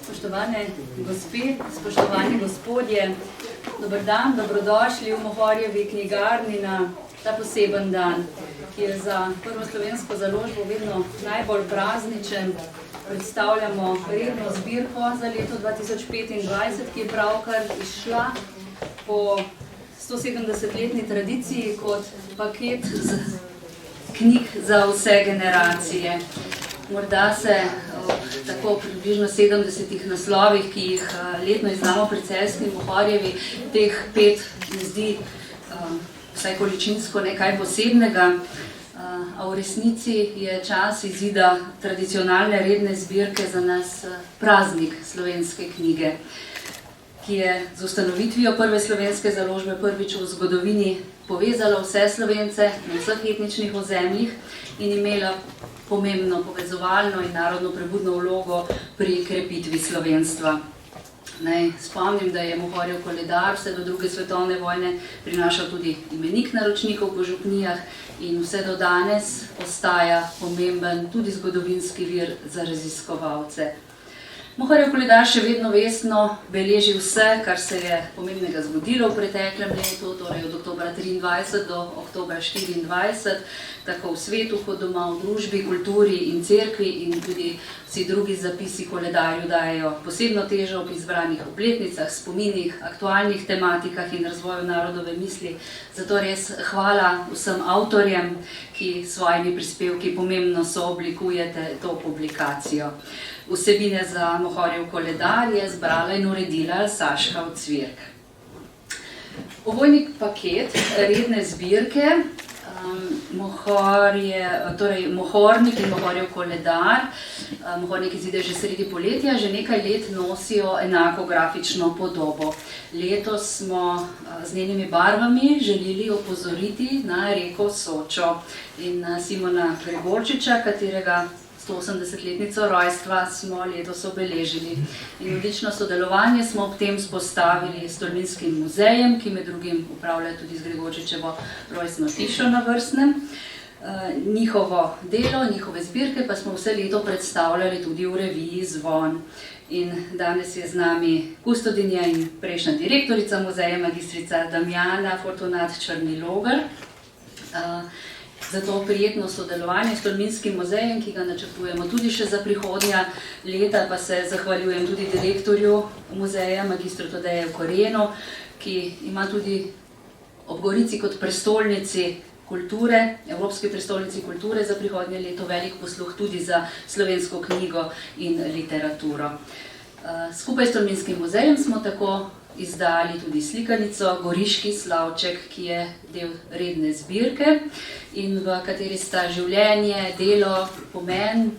Spoštovane gospe, spoštovani gospodje, dober dan, dobrodošli v Mohorjevi knjigarni na ta poseben dan, ki je za prvo slovensko založbo vedno najbolj prazničen. Predstavljamo redno zbirko za leto 2025, ki je pravkar izšla po 170-letni tradiciji kot paket knjig za vse generacije. Morda se tako približno 70 naslovih, ki jih letno izdamo pri Celjski Mohorjevi, teh 5 ne zdi vsaj količinsko nekaj posebnega, a v resnici je čas izida tradicionalne redne zbirke za nas praznik slovenske knjige, ki je z ustanovitvijo prve slovenske založbe prvič v zgodovini povezala vse Slovence na vseh etničnih ozemljih in imela pomembno povezovalno in narodno prebudno vlogo pri krepitvi slovenstva. Naj spomnim, da je Mohorjev koledar vse do druge svetovne vojne prinašal tudi imenik naročnikov po župnijah in vse do danes ostaja pomemben tudi zgodovinski vir za raziskovalce. Mohorjev koledar še vedno vestno beleži vse, kar se je pomembnega zgodilo v preteklem letu, torej od oktobra 23 do oktobra 24, tako v svetu kot doma, v družbi, kulturi in cerkvi, in tudi vsi drugi zapisi koledarju dajejo posebno težo ob izbranih obletnicah, spominih, aktualnih tematikah in razvoju narodove misli. Zato res hvala vsem avtorjem, ki s svojimi prispevki pomembno sooblikujete to publikacijo. Vsebine za Mohorjev koledar je zbrala in uredila Saška Ocvirk. Ovojni paket redne zbirke, Mohornik in Mohorjev koledar, Mohornik izide že sredi poletja, že nekaj let nosijo enako grafično podobo. Letos smo z njenimi barvami želeli opozoriti na reko Sočo in na Simona Gregorčiča, katerega 180-letnico rojstva smo letos obeležili. In odlično sodelovanje smo ob tem vzpostavili s Tolminskim muzejem, ki med drugim upravlja tudi z Gregorčičevo rojstno hišo na Vrstnem. Njihovo delo, njihove zbirke pa smo vse leto predstavljali tudi v reviji Zvon. In danes je z nami kustodinja in prejšnja direktorica muzeja, magistrica Damjana Fortunat Črnilogar. Zato prijetno sodelovanje s Tolminskim muzejem, ki ga načrtujemo tudi še za prihodnja leta, pa se zahvaljujem tudi direktorju muzeja, magistru Tadeju Korenu, ki ima tudi ob Gorici kot prestolnici kulture, Evropski prestolnici kulture za prihodnje leto velik posluh tudi za slovensko knjigo in literaturo. Skupaj s Tolminskim muzejem smo tako izdali tudi slikanico Goriški slavček, ki je del redne zbirke in v kateri sta življenje, delo, pomen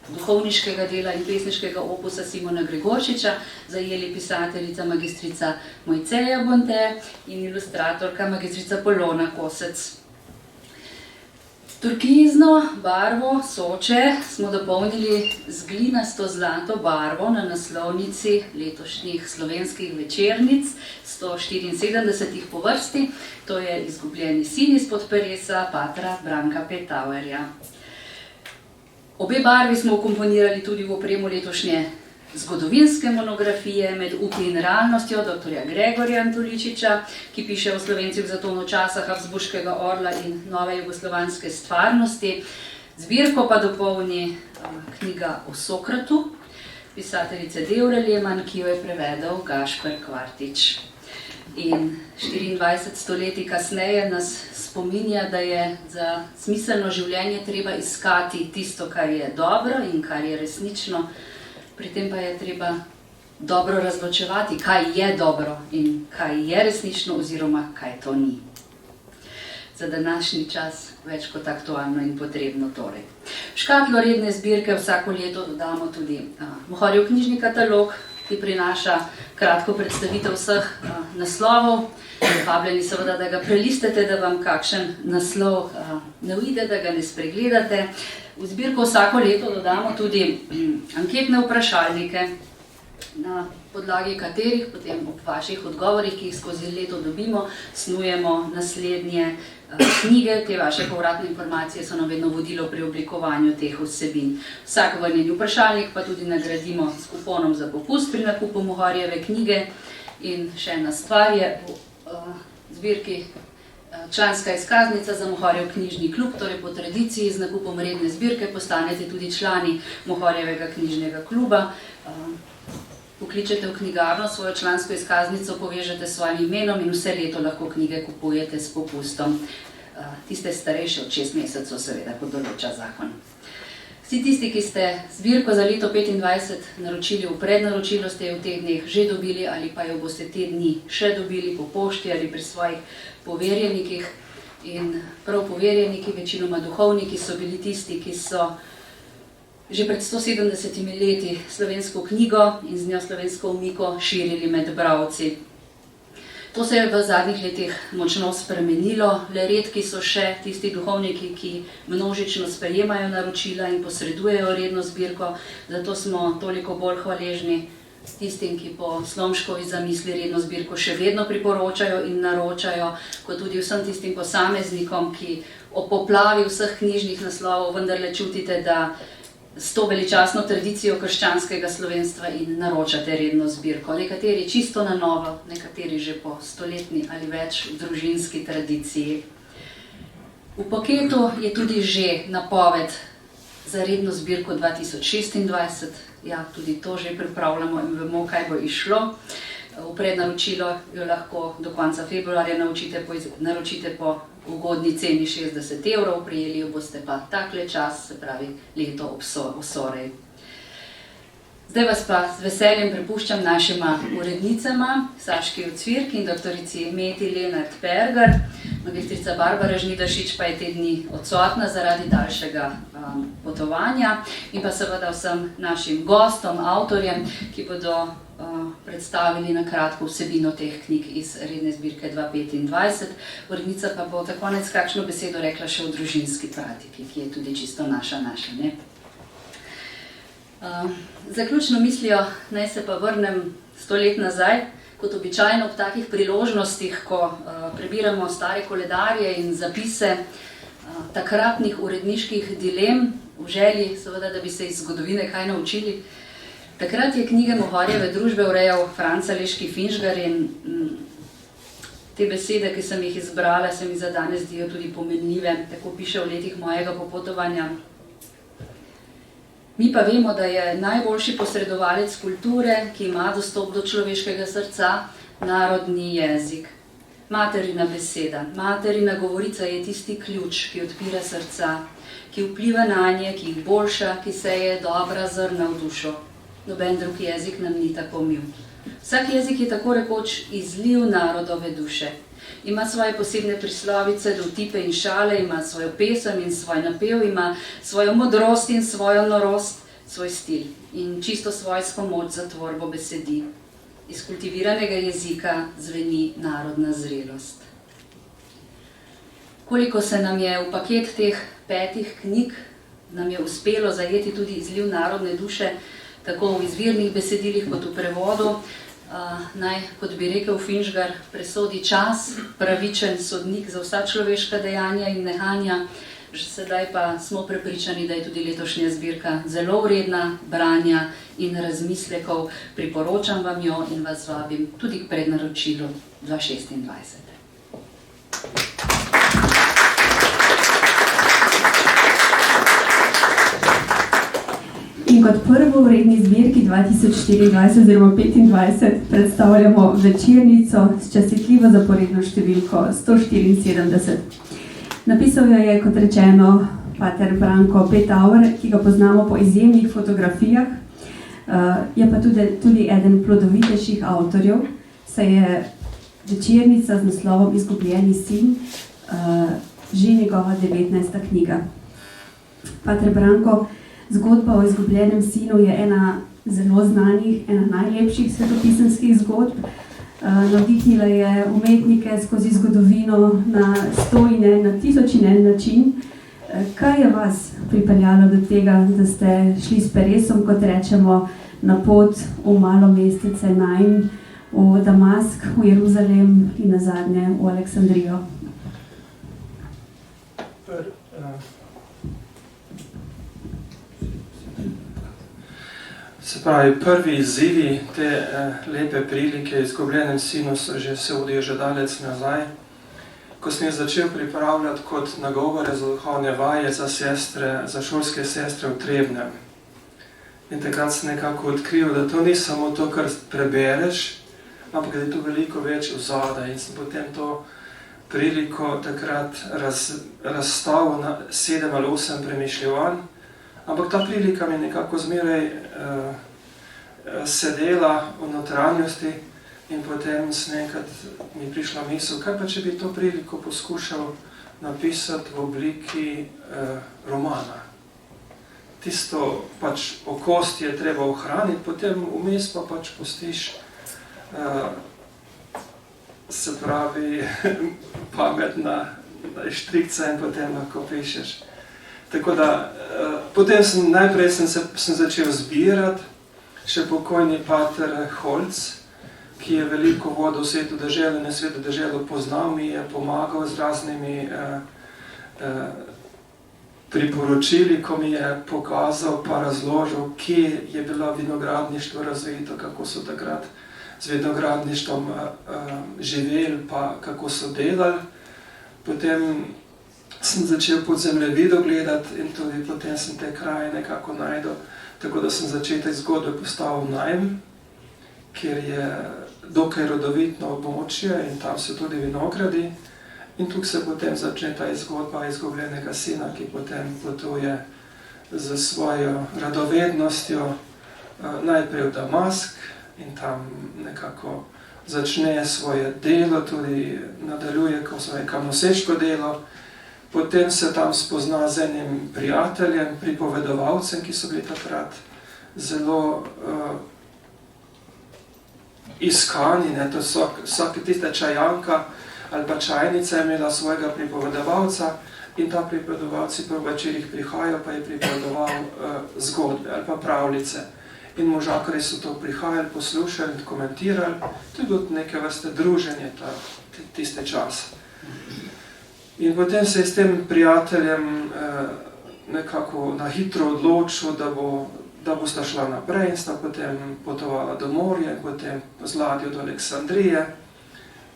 duhovniškega dela in pesniškega opusa Simona Gregorčiča zajeli pisateljica magistrica Mojceja Bonte in ilustratorka magistrica Polona Kosec. Turkizno barvo Soče smo dopolnili z glinasto zlato barvo na naslovnici letošnjih slovenskih večernic, 174 po vrsti, to je Izgubljeni sin izpod peresa patra Branka Petauerja. Obe barvi smo vkomponirali tudi v opremo letošnje zgodovinske monografije Med upi in realnostjo dr. Gregorja Antoličiča, ki piše o Slovencih v zatonu časa Habsburškega orla in nove jugoslovanske stvarnosti. Zbirko pa dopolni knjiga o Sokratu, pisateljice Devre Leman, ki jo je prevedel Gašper Kvartič. In 24 stoletij kasneje nas spominja, da je za smiselno življenje treba iskati tisto, kar je dobro in kar je resnično. Pri tem pa je treba dobro razločevati, kaj je dobro in kaj je resnično oziroma kaj to ni. Za današnji čas več kot aktualno in potrebno torej. V škatlo redne zbirke vsako leto dodamo tudi Mohorjev knjižni katalog, ki prinaša kratko predstavitev vseh naslovov. Vabljeni seveda, da ga prelistete, da vam kakšen naslov ne uide, da ga ne spregledate. V zbirko vsako leto dodamo tudi anketne vprašalnike, na podlagi katerih potem ob vaših odgovorih, ki jih skozi leto dobimo, snujemo naslednje knjige, te vaše povratne informacije so nam vedno vodilo pri oblikovanju teh vsebin. Vsak vrnjeni vprašalnik pa tudi nagradimo s kuponom za popust pri nakupu Mohorjeve knjige. In še ena stvar je v zbirki članska izkaznica za Mohorjev knjižni klub, torej po tradiciji z nakupom redne zbirke postanete tudi člani Mohorjevega knjižnega kluba. Vkličete v knjigarno svojo člansko izkaznico, povežete s svojim imenom in vse leto lahko knjige kupujete s popustom. Tiste starejše od 6 mesecev, seveda, kot določa zakon. Vsi tisti, ki ste zbirko za leto 2025 naročili v prednaročilo, ste jo v teh dneh že dobili ali pa jo boste te dni še dobili po pošti ali pri svojih poverjenikih. In prav poverjeniki, večinoma duhovniki, so bili tisti, ki so že pred 170 leti slovensko knjigo in z njo slovensko omiko širili med bralci. To se je v zadnjih letih močno spremenilo, le redki so še tisti duhovniki, ki množično sprejemajo naročila in posredujejo redno zbirko, zato smo toliko bolj hvaležni tistim, ki po Slomškovi zamisli redno zbirko še vedno priporočajo in naročajo, kot tudi vsem tistim posameznikom, ki ob poplavi vseh knjižnih naslovov vendarle čutite, da s to veličastno tradicijo krščanskega slovenstva in naročate redno zbirko. Nekateri čisto na novo, nekateri že po stoletni ali več družinski tradiciji. V paketu je tudi že napoved za redno zbirko 2026. Ja, tudi to že pripravljamo in vemo, kaj bo išlo. V prednaročilo jo lahko do konca februarja naročite po ugodni ceni 60 evrov, prijeli jo boste pa takle čas, se pravi leto osorej. Zdaj vas pa z veseljem prepuščam našima urednicama, Saški Ocvirk in doktorici Meti Lenart Pergar. Magistrica Barbara Žnidaršič pa je te dni odsotna zaradi daljšega potovanja in pa seveda vsem našim gostom, avtorjem, ki bodo predstavili na kratko vsebino teh knjig iz redne zbirke 2025. Urednica pa bo za konec kakšno besedo rekla še o družinski pratiki, ki je tudi čisto naša, ne? Zaključno mislijo, naj se pa vrnem 100 let nazaj, kot običajno ob takih priložnostih, ko prebiramo stare koledarje in zapise takratnih uredniških dilem, v želji, seveda, da bi se iz zgodovine kaj naučili. Takrat je knjige Mohorjeve družbe urejal Franc Aleški Finžgar in te besede, ki sem jih izbrala, se mi za danes zdijo tudi pomenljive, tako piše v letih mojega popotovanja. Mi pa vemo, da je najboljši posredovalec kulture, ki ima dostop do človeškega srca, narodni jezik. Materina beseda, materina govorica je tisti ključ, ki odpira srca, ki vpliva nanje, ki jih boljša, ki seje dobra zrna v dušo. Noben drug jezik nam ni tako mil. Vsak jezik je tako rekoč izliv narodove duše. Ima svoje posebne prislovice, dotipe in šale, ima svojo pesem in svoj napev, ima svojo modrost in svojo norost, svoj stil in čisto svojsko moč za tvorbo besedi. Iz kultiviranega jezika zveni narodna zrelost. Koliko se nam je v paket teh 5 knjig, nam je uspelo zajeti tudi izliv narodne duše, tako v izvirnih besedilih kot v prevodu, naj, kot bi rekel Finžgar, presodi čas, pravičen sodnik za vsa človeška dejanja in nehanja. Že sedaj pa smo prepričani, da je tudi letošnja zbirka zelo vredna branja in razmislekov. Priporočam vam jo in vas vabim tudi k prednaročilu 2026. In kot prvo v redni zbirki 2024 oziroma 2025 predstavljamo večernico s častitljivo zaporedno številko 174. Napisal jo je, kot rečeno, pater Branko Petauer, ki ga poznamo po izjemnih fotografijah. Je pa tudi eden plodovitejših avtorjev, saj je večernica z naslovom Izgubljeni sin že njegova 19. knjiga. Pater Branko, zgodba o izgubljenem sinu je ena zelo znanih, ena najlepših svetopisemskih zgodb. Navdihnila je umetnike skozi zgodovino na 100 in en, na 1000 in en način. Kaj je vas pripeljalo do tega, da ste šli s peresom, kot rečemo, na pot v malo mestece Nain, v Damask, v Jeruzalem in nazadnje v Aleksandrijo? Se pravi, prvi izzivi te lepe prilike izgubljenem sinu so že se vodijo že dalec nazaj. Ko sem jih začel pripravljati kot nagovore za duhovne vaje za sestre, za šolske sestre v Trebnjem. In takrat sem nekako odkril, da to ni samo to, kar prebereš, ampak da je tu veliko več vzadaj. In sem potem to priliko takrat razstavil na 7 ali 8 premišljevanj. Ampak ta prilika mi nekako zmeraj sedela v notranjosti in potem enkrat mi prišla misel, kaj pa če bi to priliko poskušal napisati v obliki romana. Tisto pač okost je treba ohraniti, potem vmes pa pač pustiš se pravi pamet na štrikce in potem lahko pišeš. Tako da, potem najprej sem začel zbirati, še pokojni pater Holc, ki je veliko vodil v svetu deželo, na svetu deželo poznal, mi je pomagal z raznimi priporočili, ko mi je pokazal pa razložil, kje je bilo vinogradništvo razvito, kako so takrat z vinogradništvom živeli, pa kako so delali. Potem sem začel pod zemljevido gledati in tudi potem sem te kraje nekako najdel. Tako da sem začetek zgodbe postavil Najm, kjer je dokaj rodovitno območje in tam so tudi vinogradi. In tukaj se potem začne ta zgodba izgubljenega sina, ki potem potuje z svojo radovednostjo najprej v Damask in tam nekako začne svoje delo, tudi nadaljuje svoje kamnoseško delo. Potem se tam spozna z enim prijateljem, pripovedovalcem, ki so bili takrat zelo iskani. To vsake tiste čajanka ali pa čajnica je imela svojega pripovedovalca in ta pripovedovalci po večerih prihajajo, pa je pripovedoval zgodbe ali pa pravljice. In možakarji so to prihajali, poslušali in komentirali. To je bilo neke vrste druženje tiste čase. In potem se je s tem prijateljem nekako na hitro odločil, da bosta šla naprej in sta potem potovala do morja in potem z ladjo do Aleksandrije.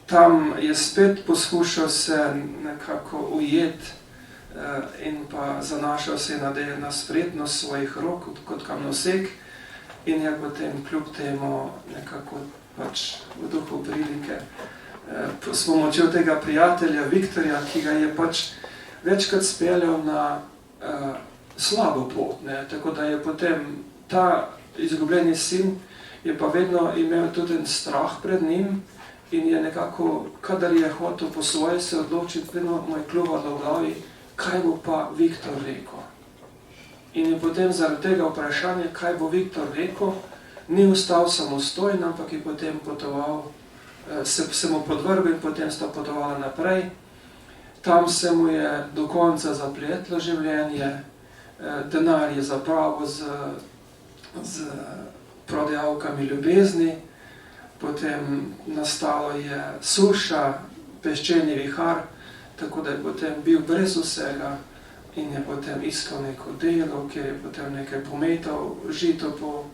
Tam je spet poskušal se nekako ujeti in pa zanašal se na spretnost svojih rok kot kamnosek in je potem kljub temu nekako pač v duhu prilike s pomočjo tega prijatelja Viktorja, ki ga je pač večkrat speljal na slabo pot. Tako da je potem ta izgubljeni sin je pa vedno imel tudi strah pred njim in je nekako, kadar je hotel po svoje se odločiti, vedno mu je kljuvalo v glavi, kaj bo pa Viktor rekel. In je potem zaradi tega vprašanja, kaj bo Viktor rekel, ni ostal samostojen, ampak je potem potoval, se mu podvrgel in potem sta potovala naprej. Tam se mu je do konca zapletlo življenje, denar je zapravil z prodajalkami ljubezni, potem nastalo je suša, peščeni vihar, tako da je potem bil brez vsega in je potem iskal neko delo, kjer je potem nekaj pometal žito po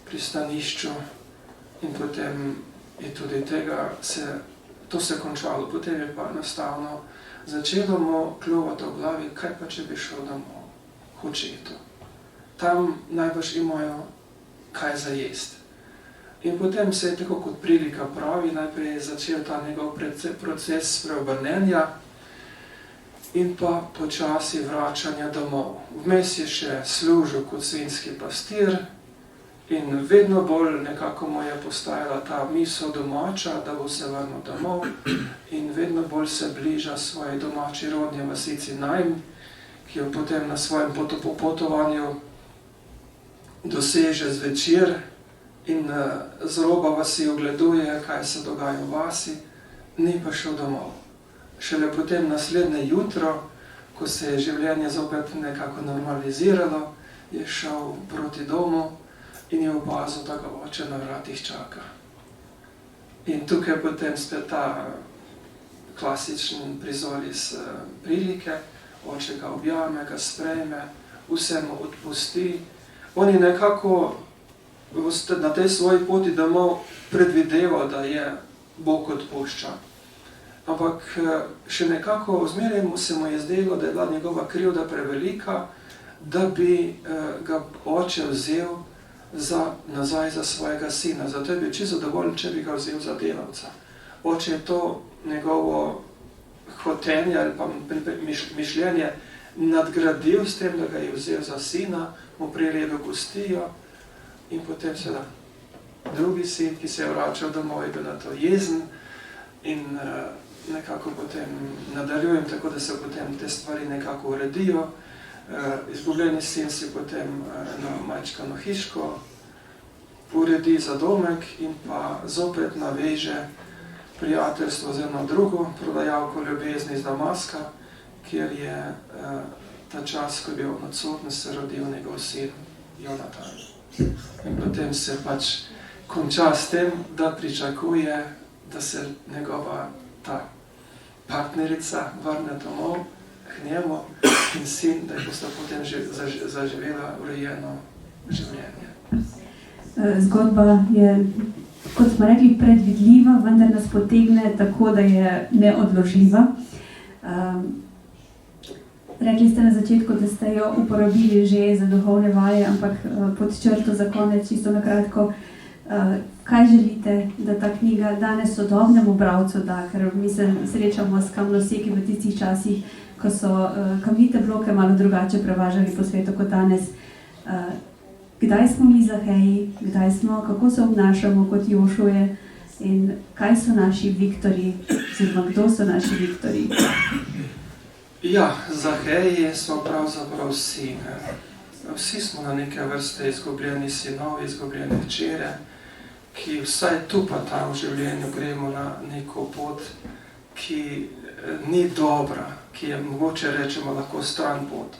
pristanišču in potem je tudi to se končalo. Potem je pa enostavno začelo mu kljuvati v glavi, kaj pa če bi šel domov k očetu. Tam najbrž imajo kaj za jesti. In potem se je tako kot prilika pravi, najprej je začel ta njegov proces preobrnenja in pa počasi vračanja domov. Vmes je še služil kot svinjski pastir in vedno bolj nekako mu je postajala ta misel domača, da bo se vrnil domov in vedno bolj se bliža svoji domači rodni vasici Najm, ki jo potem na svojem potovanju doseže zvečer in z roba vasi ogleduje, kaj se dogaja v vasi, ni pa šel domov. Šele potem naslednje jutro, ko se je življenje zopet nekako normaliziralo, je šel proti domu in je opazil, da ga oče na vratih čaka. In tukaj potem spet ta klasičen prizor iz prilike. oče ga objame, ga sprejme, vse mu odpusti. On je nekako na tej svoji poti domov predvideval, da je Bog odpušča. Ampak še nekako zmeraj se mu je zdelo, da je bila njegova krivda prevelika, da bi ga oče vzel nazaj za svojega sina. Zato je bil čisto zadovoljen, če bi ga vzel za delavca. Oče je to njegovo hotenje ali pa mišljenje nadgradil s tem, da ga je vzel za sina, mu priredil gostijo in potem seveda drugi sin, ki se je vračal domov, je bil na to jezen in nekako potem nadaljujem, tako da se potem te stvari nekako uredijo. Izgubljeni sin si potem na majčkano hiško uredi za domek in pa zopet naveže prijateljstvo oziroma drugo prodajalko ljubezni iz Damaska, kjer je ta čas, ko je bil odsotni, se rodil njegov sin Jonatan. In potem se pač konča s tem, da pričakuje, da se njegova ta partnerica vrne domov k njemu in sin, da je bosta potem zaživela urejeno življenje. Zgodba je, kot smo rekli, predvidljiva, vendar nas potegne tako, da je neodložljiva. Rekli ste na začetku, da ste jo uporabili že za duhovne vaje, ampak pod črto za konec, čisto na kratko, kaj želite, da ta knjiga danes sodobnemu bralcu da? Ker mi se srečamo s kamnoseki v tistih časih, ko so kamnite bloke malo drugače prevažali po svetu kot danes. Kdaj smo mi Zaheji, kdaj smo, kako se obnašamo kot Jošuje in kaj so naši viktorji, oziroma kdo so naši viktorji? Ja, Zaheji smo pravzaprav vsi. Vsi smo na neke vrste izgubljeni sinovi, izgubljene hčere, ki vsaj tu pa tam v življenju gremo na neko pot, ki ni dobra, ki je mogoče rečemo lahko stran pot.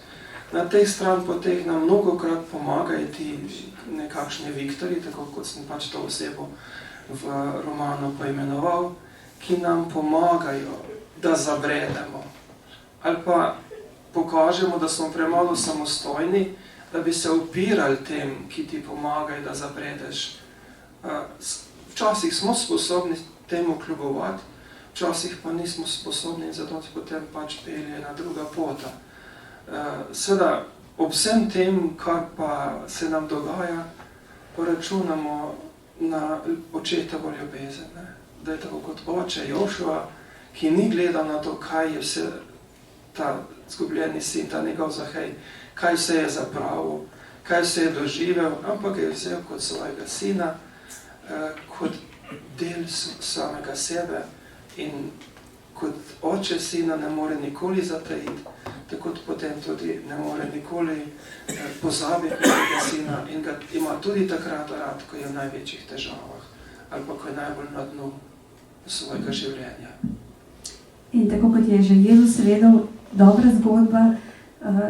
Na teh stran poteh nam mnogokrat pomagajo ti nekakšni viktorji, tako kot sem pač to osebo v romanu poimenoval, ki nam pomagajo, da zabredemo. Ali pa pokažemo, da smo premalo samostojni, da bi se upirali tem, ki ti pomagajo, da zabredeš. Včasih smo sposobni temu kljubovati, včasih pa nismo sposobni, zato potem pač pelje na druga pota. Seveda, ob vsem tem, kar pa se nam dogaja, pa računamo na očetovo ljubezen. Da je tako kot oče Jošua, ki ni gledal na to, kaj je vse ta zgubljeni sin, ta njegov Zahej, kaj vse je zapravil, kaj vse je doživel, ampak je vzel kot svojega sina, kot del samega sebe in kot oče sina ne more nikoli zatajiti, tako potem tudi ne more nikoli pozabiti tega sina in ga ima tudi takrat rad, ko je v največjih težavah ali pa ko je najbolj na dnu svojega življenja. In tako kot je že Jezus vedel, dobra zgodba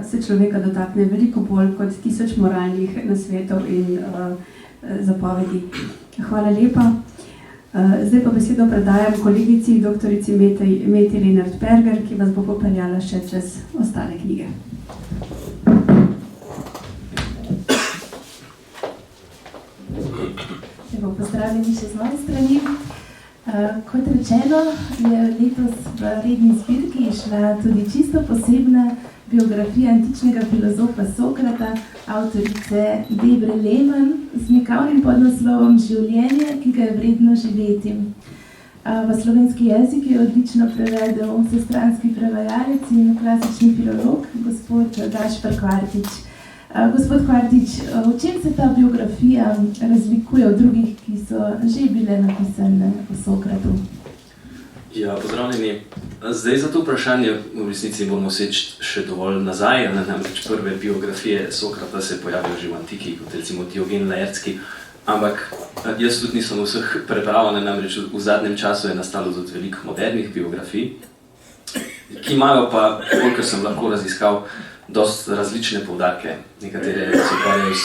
se človeka dotakne veliko bolj kot 1000 moralnih nasvetov in zapovedi. Hvala lepa. Zdaj pa besedo predajam kolegici, doktorici Meti Lenart-Perger, ki vas bo popeljala še čez ostale knjige. Lepo pozdravljeni še z moje strani. Kot rečeno, je letos v redni zbirki išla tudi čisto posebna biografija antičnega filozofa Sokrata, avtorice Debre Lehmann, z mikavnim podnaslovom Življenje, ki ga je vredno živeti. V slovenski jezik je odlično prevedel vsestranski prevajalec in klasični filolog, gospod Gašper Kvartič. Gospod Kvartič, v čem se ta biografija razlikuje od drugih, ki so že bile napisane o Sokratu? Ja, pozdravljeni. Zdaj za to vprašanje v resnici moramo seči še dovolj nazaj, namreč prve biografije Sokrata se pojavijo že v antiki, kot recimo Diogen Laertski, ampak jaz tudi nisem vseh prebral, namreč v zadnjem času je nastalo tudi veliko modernih biografij, ki imajo pa, kolikor sem lahko raziskal, dosti različne poudarke. Nekatere se ukvarjajo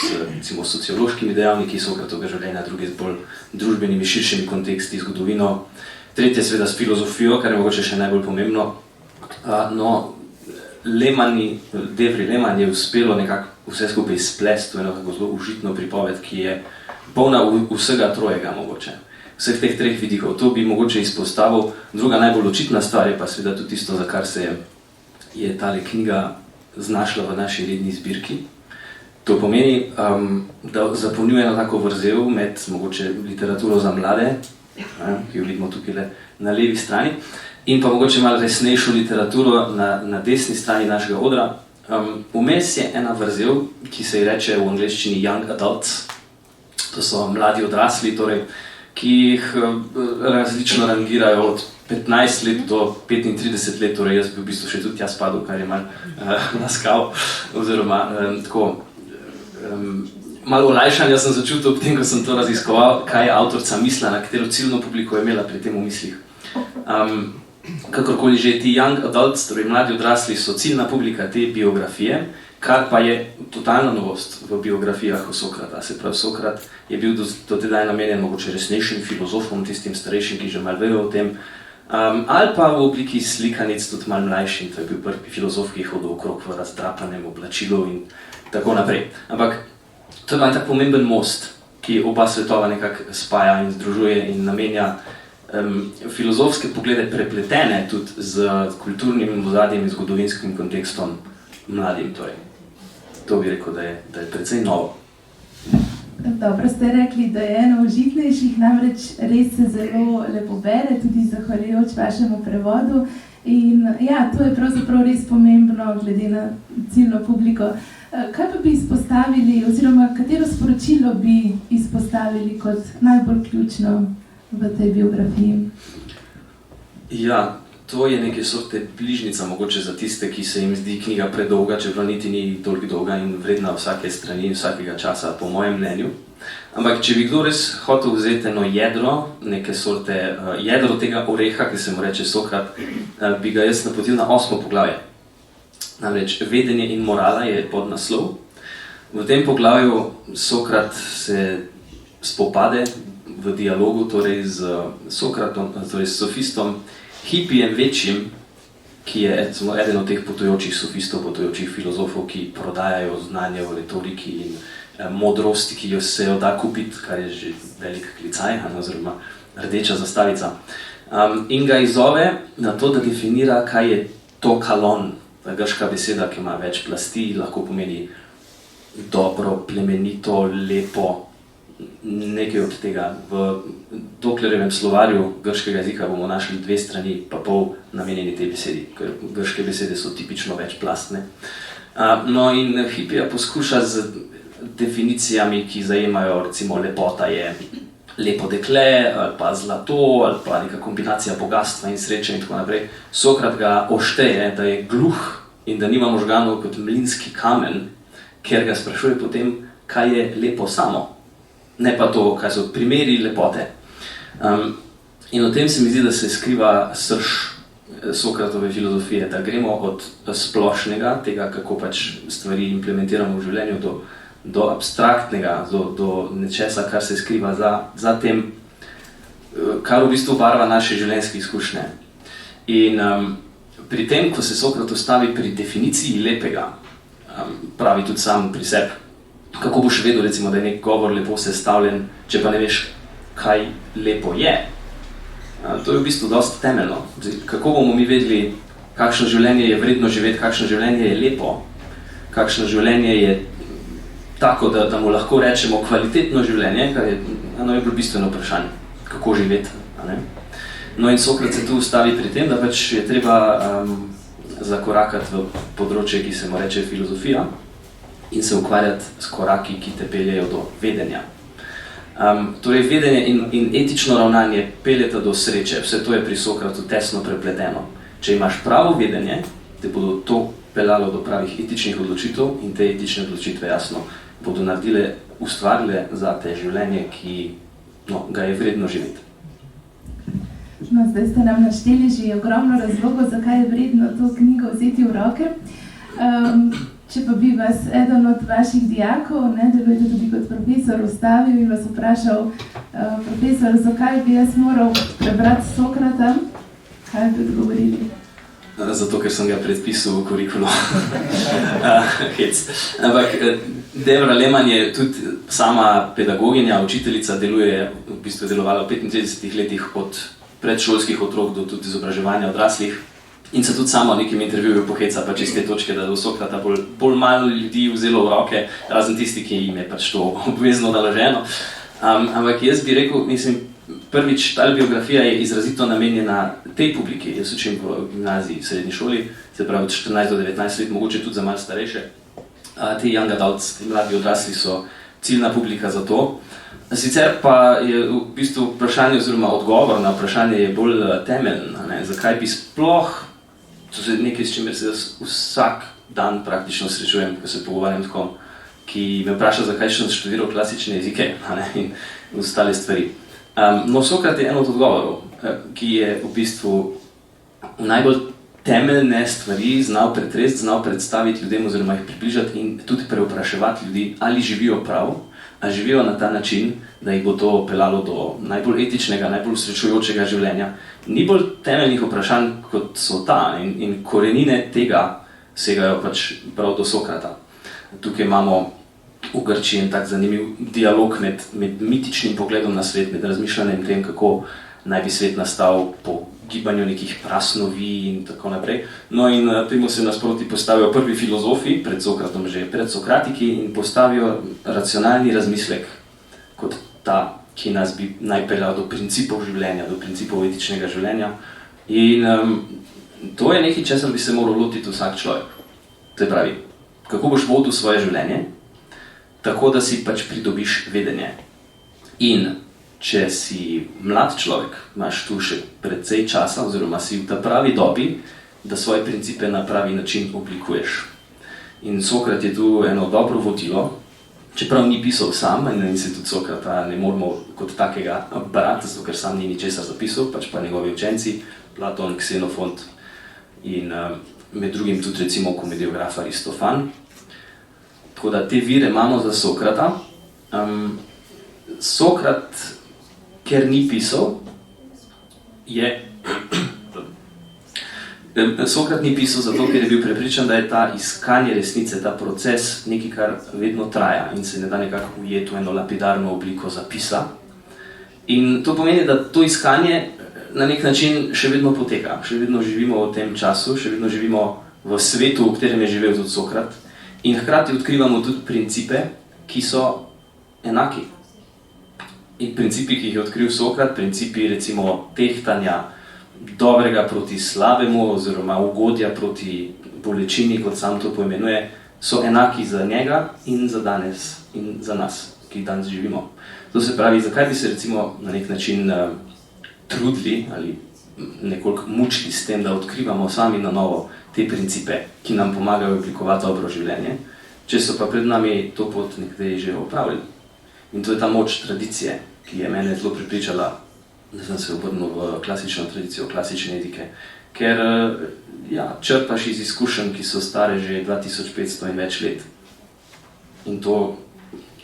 s sociološkimi dejavniki Sokratovega življenja, druge z bolj družbenimi, širšimi konteksti, zgodovino, tretje seveda s filozofijo, kar je mogoče še najbolj pomembno. No, Devri Lehmann je uspelo nekako vse skupaj splesti v eno zelo užitno pripoved, ki je polna vsega trojega mogoče. Vseh teh treh vidikov. To bi mogoče izpostavil. Druga najbolj očitna stvar je pa seveda tudi tisto, za kar se je tale knjiga znašla v naši redni zbirki. To pomeni, da zapolnjuje eno tako vrzel med mogoče literaturo za mlade, ki jo vidimo tukaj na levi strani, in pa mogoče malo resnejšo literaturo na desni strani našega odra. Vmes je ena vrzel, ki se ji reče v angleščini young adults. To so mladi odrasli, torej, ki jih različno rangirajo od 15 let do 35 let, torej jaz bi v bistvu še tudi jaz padel, kar je malo laskav, oziroma tako malo olajšanja sem začutil ob tem, ko sem to raziskoval, kaj je avtorica mislila, na katero ciljno publiko je imela pri tem v mislih. Kakorkoli že, ti young adults, torej mladi odrasli, so ciljna publika te biografije, kar pa je totalna novost v biografijah o Sokrata. Se pravi, Sokrat je bil do tedaj namenjen mogoče resnejšim filozofom, tistim starejšim, ki že malo vejo o tem, ali pa v obliki slikanic tudi malo mlajšim, to je bil prvi filozof, ki je hodil okrog v razdrapanem oblačilu in tako naprej. Ampak to je tak pomemben most, ki oba svetova nekako spaja in združuje in namenja filozofske poglede prepletene tudi z kulturnim ozadjem in zgodovinskim kontekstom mladim. Torej. To bi rekel, da je precej novo. Dobro ste rekli, da je eno užitnejših, namreč res se zelo lepo bere, tudi zahvaljujoč vašemu prevodu. In ja, to je pravzaprav res pomembno glede na ciljno publiko. Kaj pa bi izpostavili, oziroma katero sporočilo bi izpostavili kot najbolj ključno v tej biografiji? Ja, to je neke sorte bližnica mogoče za tiste, ki se jim zdi knjiga predolga, čeprav niti ni toliko dolga in vredna vsake strani in vsakega časa, po mojem mnenju. Ampak če bi kdo res hotel vzeti eno jedro, neke sorte jedro tega oreha, ki se mu reče Sokrat, bi ga jaz napotil na 8. poglavje. Namreč vedenje in morala je podnaslov. V tem poglavju Sokrat se spopade v dialogu torej z Sokratom, torej s sofistom, hipijem večjim, ki je eden od teh potujočih sofistov, potujočih filozofov, ki prodajajo znanje v retoriki in modrosti, ki se jo da kupiti, kar je že velik klicaj, oziroma rdeča zastavica. In ga izzove na to, da definira, kaj je to kalon. Grška beseda, ki ima več plasti, lahko pomeni dobro, plemenito, lepo, nekaj od tega. V Doklerjevem slovarju grškega jezika bomo našli 2 strani pa pol namenjeni tej besedi, ker grške besede so tipično večplastne. No in hipija poskuša z definicijami, ki zajemajo, recimo, lepota je lepo dekle, ali pa zlato, ali pa neka kombinacija bogatstva in sreče in tako naprej. Sokrat ga ošteje, da je gluh in da nima možganov kot mlinski kamen, ker ga sprašuje potem, kaj je lepo samo. Ne pa to, kaj so primeri lepote. In o tem se mi zdi, da se skriva srž Sokratove filozofije, da gremo od splošnega, tega, kako pač stvari implementiramo v življenju, do abstraktnega, do nečesa, kar se skriva za tem, kar v bistvu barva naše življenjske izkušnje. In pri tem, ko se Sokrat ustavi pri definiciji lepega, pravi tudi sam pri sebi, kako boš vedel, recimo, da je nek govor lepo sestavljen, če pa ne veš, kaj lepo je. To je v bistvu dosti temeljno. Kako bomo mi vedeli, kakšno življenje je vredno živeti, kakšno življenje je lepo, kakšno življenje je tako, da mu lahko rečemo kvalitetno življenje, kar je najbolj bistveno vprašanje, kako živeti. No in Sokrat se tu ustavi pri tem, da pač je treba zakorakati v področje, ki se mu reče filozofija, in se ukvarjati s koraki, ki te peljejo do vedenja. Torej, vedenje in etično ravnanje peljeta do sreče. Vse to je pri Sokratu tesno prepleteno. Če imaš pravo vedenje, te bodo to peljalo do pravih etičnih odločitev in te etične odločitve, jasno, bodo ustvarile za te življenje, ki ga je vredno živeti. No, zdaj ste nam našteli že ogromno razlogov, zakaj je vredno to knjigo vzeti v roke. Če pa bi vas eden od vaših dijakov, delujete tudi kot profesor, ustavil in vas vprašal, profesor, zakaj bi jaz moral prebrati Sokrata, kaj bi odgovorili? zato ker sem ga predpisal v kurikulu. Ampak Debra Lehmann je tudi sama pedagoginja, učiteljica, v bistvu delovala v 35 letih od predšolskih otrok do tudi izobraževanja odraslih in se tudi sama v nekem intervjuju poheca pač iz te točke, da do Sokrata bolj malo ljudi vzelo v roke, razen tisti, ki jim je pač to obvezno naloženo. Ampak jaz bi rekel, mislim, prvič, ta biografija je izrazito namenjena tej publiki. Jaz učim v gimnaziji, v srednji šoli, se pravi od 14 do 19 let, mogoče tudi za malo starejše. Ti young adults, ti mladi odrasli so ciljna publika za to. Sicer pa je v bistvu vprašanje oziroma odgovor na vprašanje je bolj temeljen, zakaj bi sploh, to je nekaj, s čimer se vsak dan praktično srečujem, ko se pogovarjam tako, ki me vpraša, zakaj sem študiral klasične jezike in ostale stvari. No, Sokrat je en od odgovorov, ki je v bistvu najbolj temeljne stvari znal pretresti, znal predstaviti ljudem oziroma jih približati in tudi prevpraševati ljudi, ali živijo prav, ali živijo na ta način, da jih bo to pelalo do najbolj etičnega, najbolj srečujočega življenja. Ni bolj temeljnih vprašanj, kot so ta in korenine tega segajo pač prav do Sokrata. Tukaj imamo v Grčiji en tak zanimiv dialog med mitičnim pogledom na svet, med razmišljanjem tem, kako naj bi svet nastal po gibanju nekih prasnovi in tako naprej. No in temu se nasproti postavijo prvi filozofi, pred Sokratom že pred Sokratiki, in postavijo racionalni razmislek kot ta, ki nas bi naj peljal do principov življenja, do principov etičnega življenja. In to je nekaj, česar bi se moral lotiti vsak človek. To pravi, kako boš vodil svoje življenje, tako da si pač pridobiš vedenje. In če si mlad človek, imaš tu še precej časa, oziroma si v ta pravi dobi, da svoje principe na pravi način oblikuješ. In Sokrat je tu eno dobro vodilo, čeprav ni pisal sam, in se tudi Sokrata ne moramo kot takega brati, zato ker sam ni ničesar zapisal, pač pa njegovi učenci, Platon, Ksenofont in med drugim tudi recimo komediograf Aristofan. Tako da te vire imamo za Sokrata. Sokrat, ker ni pisal, Sokrat ni pisal zato, ker je bil prepričan, da je ta iskanje resnice, ta proces nekaj, kar vedno traja in se ne da nekako ujeti v eno lapidarno obliko zapisa. In to pomeni, da to iskanje na nek način še vedno poteka, še vedno živimo v tem času, še vedno živimo v svetu, v katerem je živel tudi Sokrat. In hkrati odkrivamo tudi principe, ki so enaki. In principi, ki jih je odkril Sokrat, principi recimo tehtanja dobrega proti slabemu oziroma ugodja proti bolečini, kot sam to poimenuje, so enaki za njega in za danes in za nas, ki danes živimo. To se pravi, zakaj bi se recimo na nek način trudili ali nekoliko mučili s tem, da odkrivamo sami na novo te principe, ki nam pomagajo oblikovati dobro življenje, če so pa pred nami to pot nekateri že opravili. In to je ta moč tradicije, ki je mene zelo prepričala, da sem se obrnil v klasično tradicijo, klasične etike, ker črpaš iz izkušenj, ki so stare že 2500 in več let. In to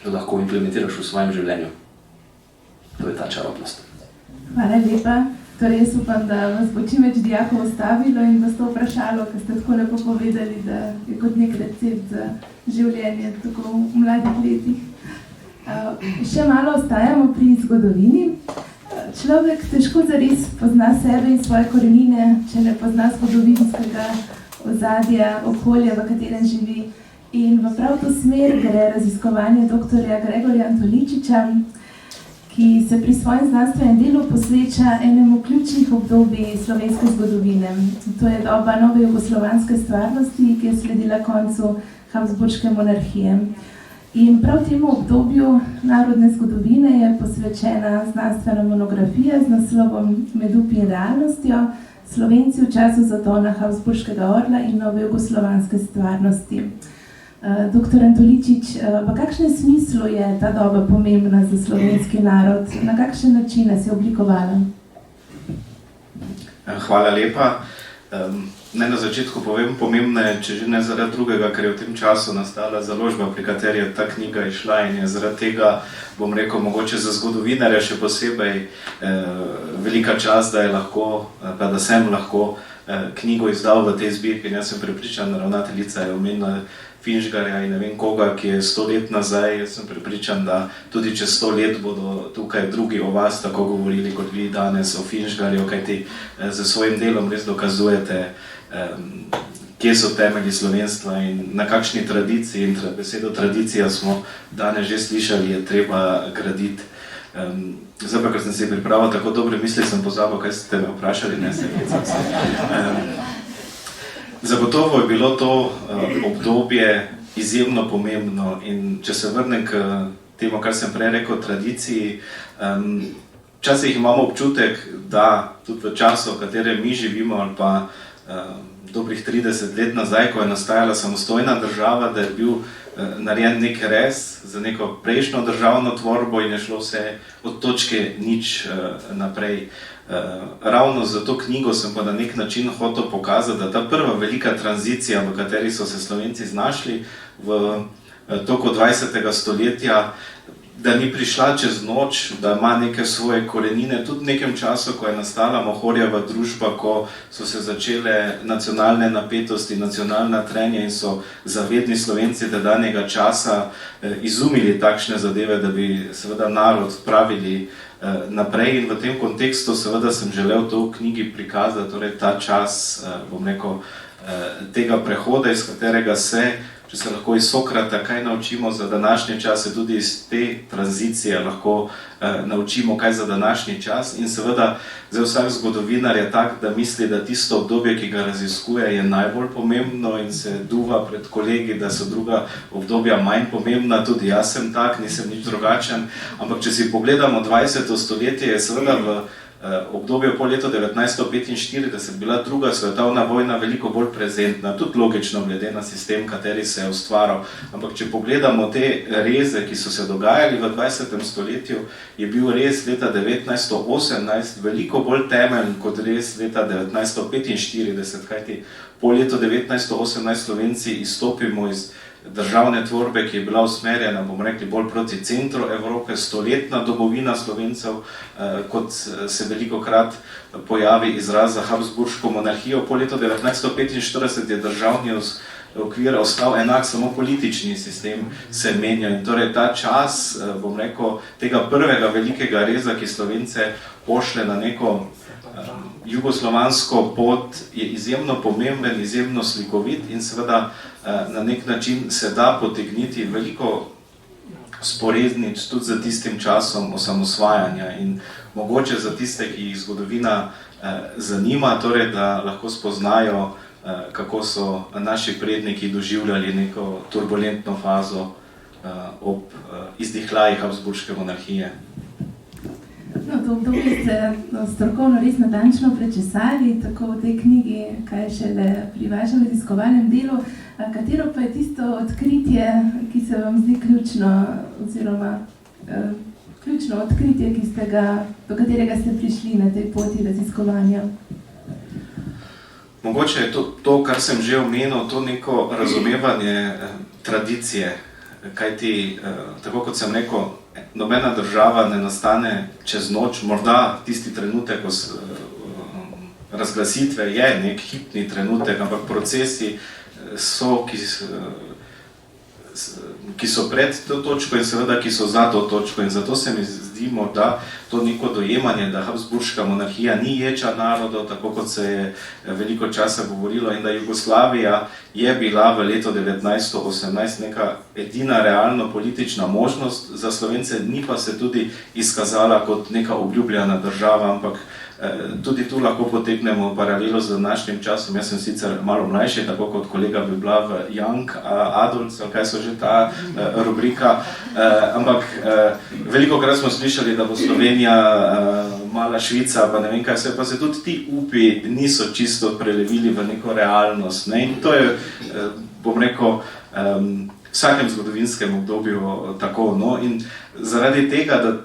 lahko implementiraš v svojem življenju. To je ta čarobnost. Hvala lepa. Torej, jaz upam, da vas bo čim več dijakov ostavilo in vas to vprašalo, ker ste tako lepo povedali, da je kot nek recept za življenje tako v mladih letih. Še malo ostajamo pri zgodovini. Človek težko zares pozna sebe in svoje korenine, če ne pozna zgodovinskega ozadja, okolja, v katerem živi. In v prav to smer gre raziskovanje doktorja Gregorja Antoličiča, ki se pri svojem znanstvenem delu posveča enemu ključnih obdobij slovenske zgodovine. To je doba nove jugoslovanske stvarnosti, ki je sledila koncu Habsburške monarhije. In prav temu obdobju narodne zgodovine je posvečena znanstvena monografija z naslovom Med upi in realnostjo, Slovenci v času zatona Habsburškega orla in nove jugoslovanske stvarnosti. Doktor Antoličič, v kakšnem smislu je ta doba pomembna za slovenski narod? Na kakšen način se je oblikovala? Hvala lepa. Naj na začetku povem, pomembna je, če že ne zaradi drugega, ker je v tem času nastala založba, pri kateri je ta knjiga išla in je zaradi tega, bom rekel, mogoče za zgodovinarja še posebej velika čast, da je lahko, pa da sem lahko knjigo izdal v tej zbirki. In jaz sem prepričan, ravnateljica je omenila Finžgarja in ne vem koga, ki je 100 let nazaj. Jaz sem prepričan, da tudi čez 100 let bodo tukaj drugi o vas tako govorili, kot vi danes o Finžgarju, kajti z svojim delom res dokazujete, kje so temelji slovenstva in na kakšni tradiciji. In besedo tradicija smo danes že slišali, je treba graditi. Zdaj pa, ker sem si pripravil tako dobre misli, sem pozabil, kaj ste me vprašali, ne se hecam se. Zagotovo je bilo to obdobje izjemno pomembno in če se vrnem k temu, kar sem prej rekel, tradiciji, včasih imamo občutek, da tudi v času, v katerem mi živimo, ali pa dobrih 30 let nazaj, ko je nastajala samostojna država, da je bil narejen nek rez za neko prejšnjo državno tvorbo in je šlo vse od točke nič naprej. Ravno za to knjigo sem pa na nek način hotel pokazati, da ta prva velika tranzicija, v kateri so se Slovenci znašli v toku 20. stoletja, da ni prišla čez noč, da ima neke svoje korenine, tudi v nekem času, ko je nastala Mohorjeva družba, ko so se začele nacionalne napetosti, nacionalna trenja in so zavedni Slovenci danjega časa izumili takšne zadeve, da bi seveda narod pravili naprej. In v tem kontekstu seveda sem želel to v knjigi prikazati, torej ta čas, bom rekel, tega prehoda, iz katerega se, če se lahko iz Sokrata kaj naučimo za današnje čase, tudi iz te tranzicije lahko naučimo kaj za današnji čas. In seveda, zdaj vsak zgodovinar je tak, da misli, da tisto obdobje, ki ga raziskuje, je najbolj pomembno in se duva pred kolegi, da so druga obdobja manj pomembna. Tudi jaz sem tak, nisem nič drugačen. Ampak če si pogledamo 20. stoletje, je seveda v obdobju po letu 1945 bila druga svetovna vojna veliko bolj prezentna, tudi logično glede na sistem, kateri se je ustvaril. Ampak če pogledamo te reze, ki so se dogajali v 20. stoletju, je bil rez leta 1918 veliko bolj temelj kot rez leta 1945, kajti po letu 1918 Slovenci izstopimo iz državne tvorbe, ki je bila usmerjena, bomo rekli, bolj proti centru Evrope, stoletna domovina Slovencev, kot se velikokrat pojavi izraz za Habsburško monarhijo. Po letu 1945 je državni okvir ostal enak, samo politični sistem se menja. In torej ta čas, bom rekel, tega prvega velikega reza, ki Slovence pošle na neko jugoslovansko pot, je izjemno pomemben, izjemno slikovit in seveda na nek način se da potegniti veliko sporednic tudi za tistim časom osamosvajanja in mogoče za tiste, ki jih zgodovina zanima, torej da lahko spoznajo, kako so naši predniki doživljali neko turbulentno fazo ob izdihljaji Habsburške monarhije. No, to obdobje ste strokovno res natančno prečesali, tako v tej knjigi, kaj šele pri vašem raziskovalnem delu. Katero pa je tisto odkritje, ki se vam zdi ključno, oziroma ključno odkritje, do katerega ste prišli na tej poti raziskovanja? Mogoče je to, kar sem že omenil, to neko razumevanje tradicije, kajti, tako kot sem rekel, nobena država ne nastane čez noč, morda tisti trenutek razglasitve je nek hipni trenutek, ampak procesi so, ki so pred to točko in seveda, ki so za to točko. In zato se mi zdi morda to neko dojemanje, da Habsburška monarhija ni ječa narodov, tako kot se je veliko časa govorilo, in da Jugoslavija je bila v letu 1918 neka edina realno politična možnost za Slovence, ni pa se tudi izkazala kot neka obljubljena država, ampak tudi tu lahko potegnemo paralelo z današnjim časom. Jaz sem sicer malo mlajši, tako kot kolega bi bila v Young Adults, kaj so že ta rubrika, ampak velikokrat smo slišali, da bo Slovenija mala Švica, pa ne vem kaj vse, pa se tudi ti upi niso čisto prelevili v neko realnost. Ne? In to je, bom rekel, vsakem zgodovinskem obdobju tako. No? In zaradi tega, da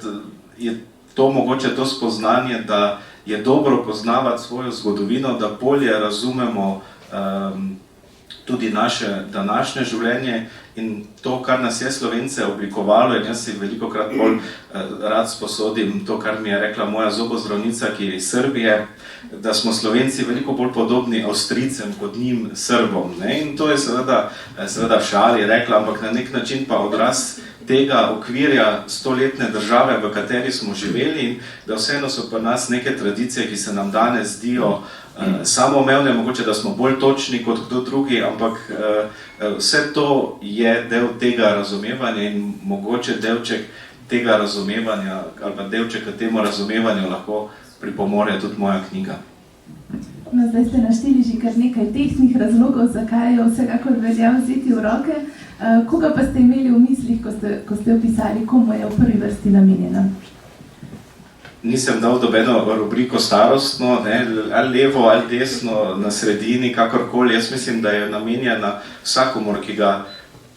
je to mogoče to spoznanje, da je dobro poznavati svojo zgodovino, da bolje razumemo tudi naše današnje življenje in to, kar nas je Slovence oblikovalo, in jaz si velikokrat bolj rad sposodim to, kar mi je rekla moja zobozdravnica, ki je iz Srbije, da smo Slovenci veliko bolj podobni Avstrijcem kot njim Srbom. Ne? In to je seveda v šali rekla, ampak na nek način pa odraz tega okvirja 100-letne države, v kateri smo živeli, in da vseeno so pa nas neke tradicije, ki se nam danes zdijo samoumevne, mogoče da smo bolj točni kot kdo drugi, ampak vse to je del tega razumevanja in mogoče delček tega razumevanja ali pa delček k temu razumevanju lahko pripomore tudi moja knjiga. No, zdaj ste našteli že kar nekaj tehtnih razlogov, zakaj jo vsekakor velja vzeti v roke. Koga pa ste imeli v mislih, ko ste opisali, komu je v prvi vrsti namenjena? Nisem dal dobeno rubriko starostno, ne, ali levo ali desno, na sredini, kakorkoli. Jaz mislim, da je namenjena vsakomur, ki ga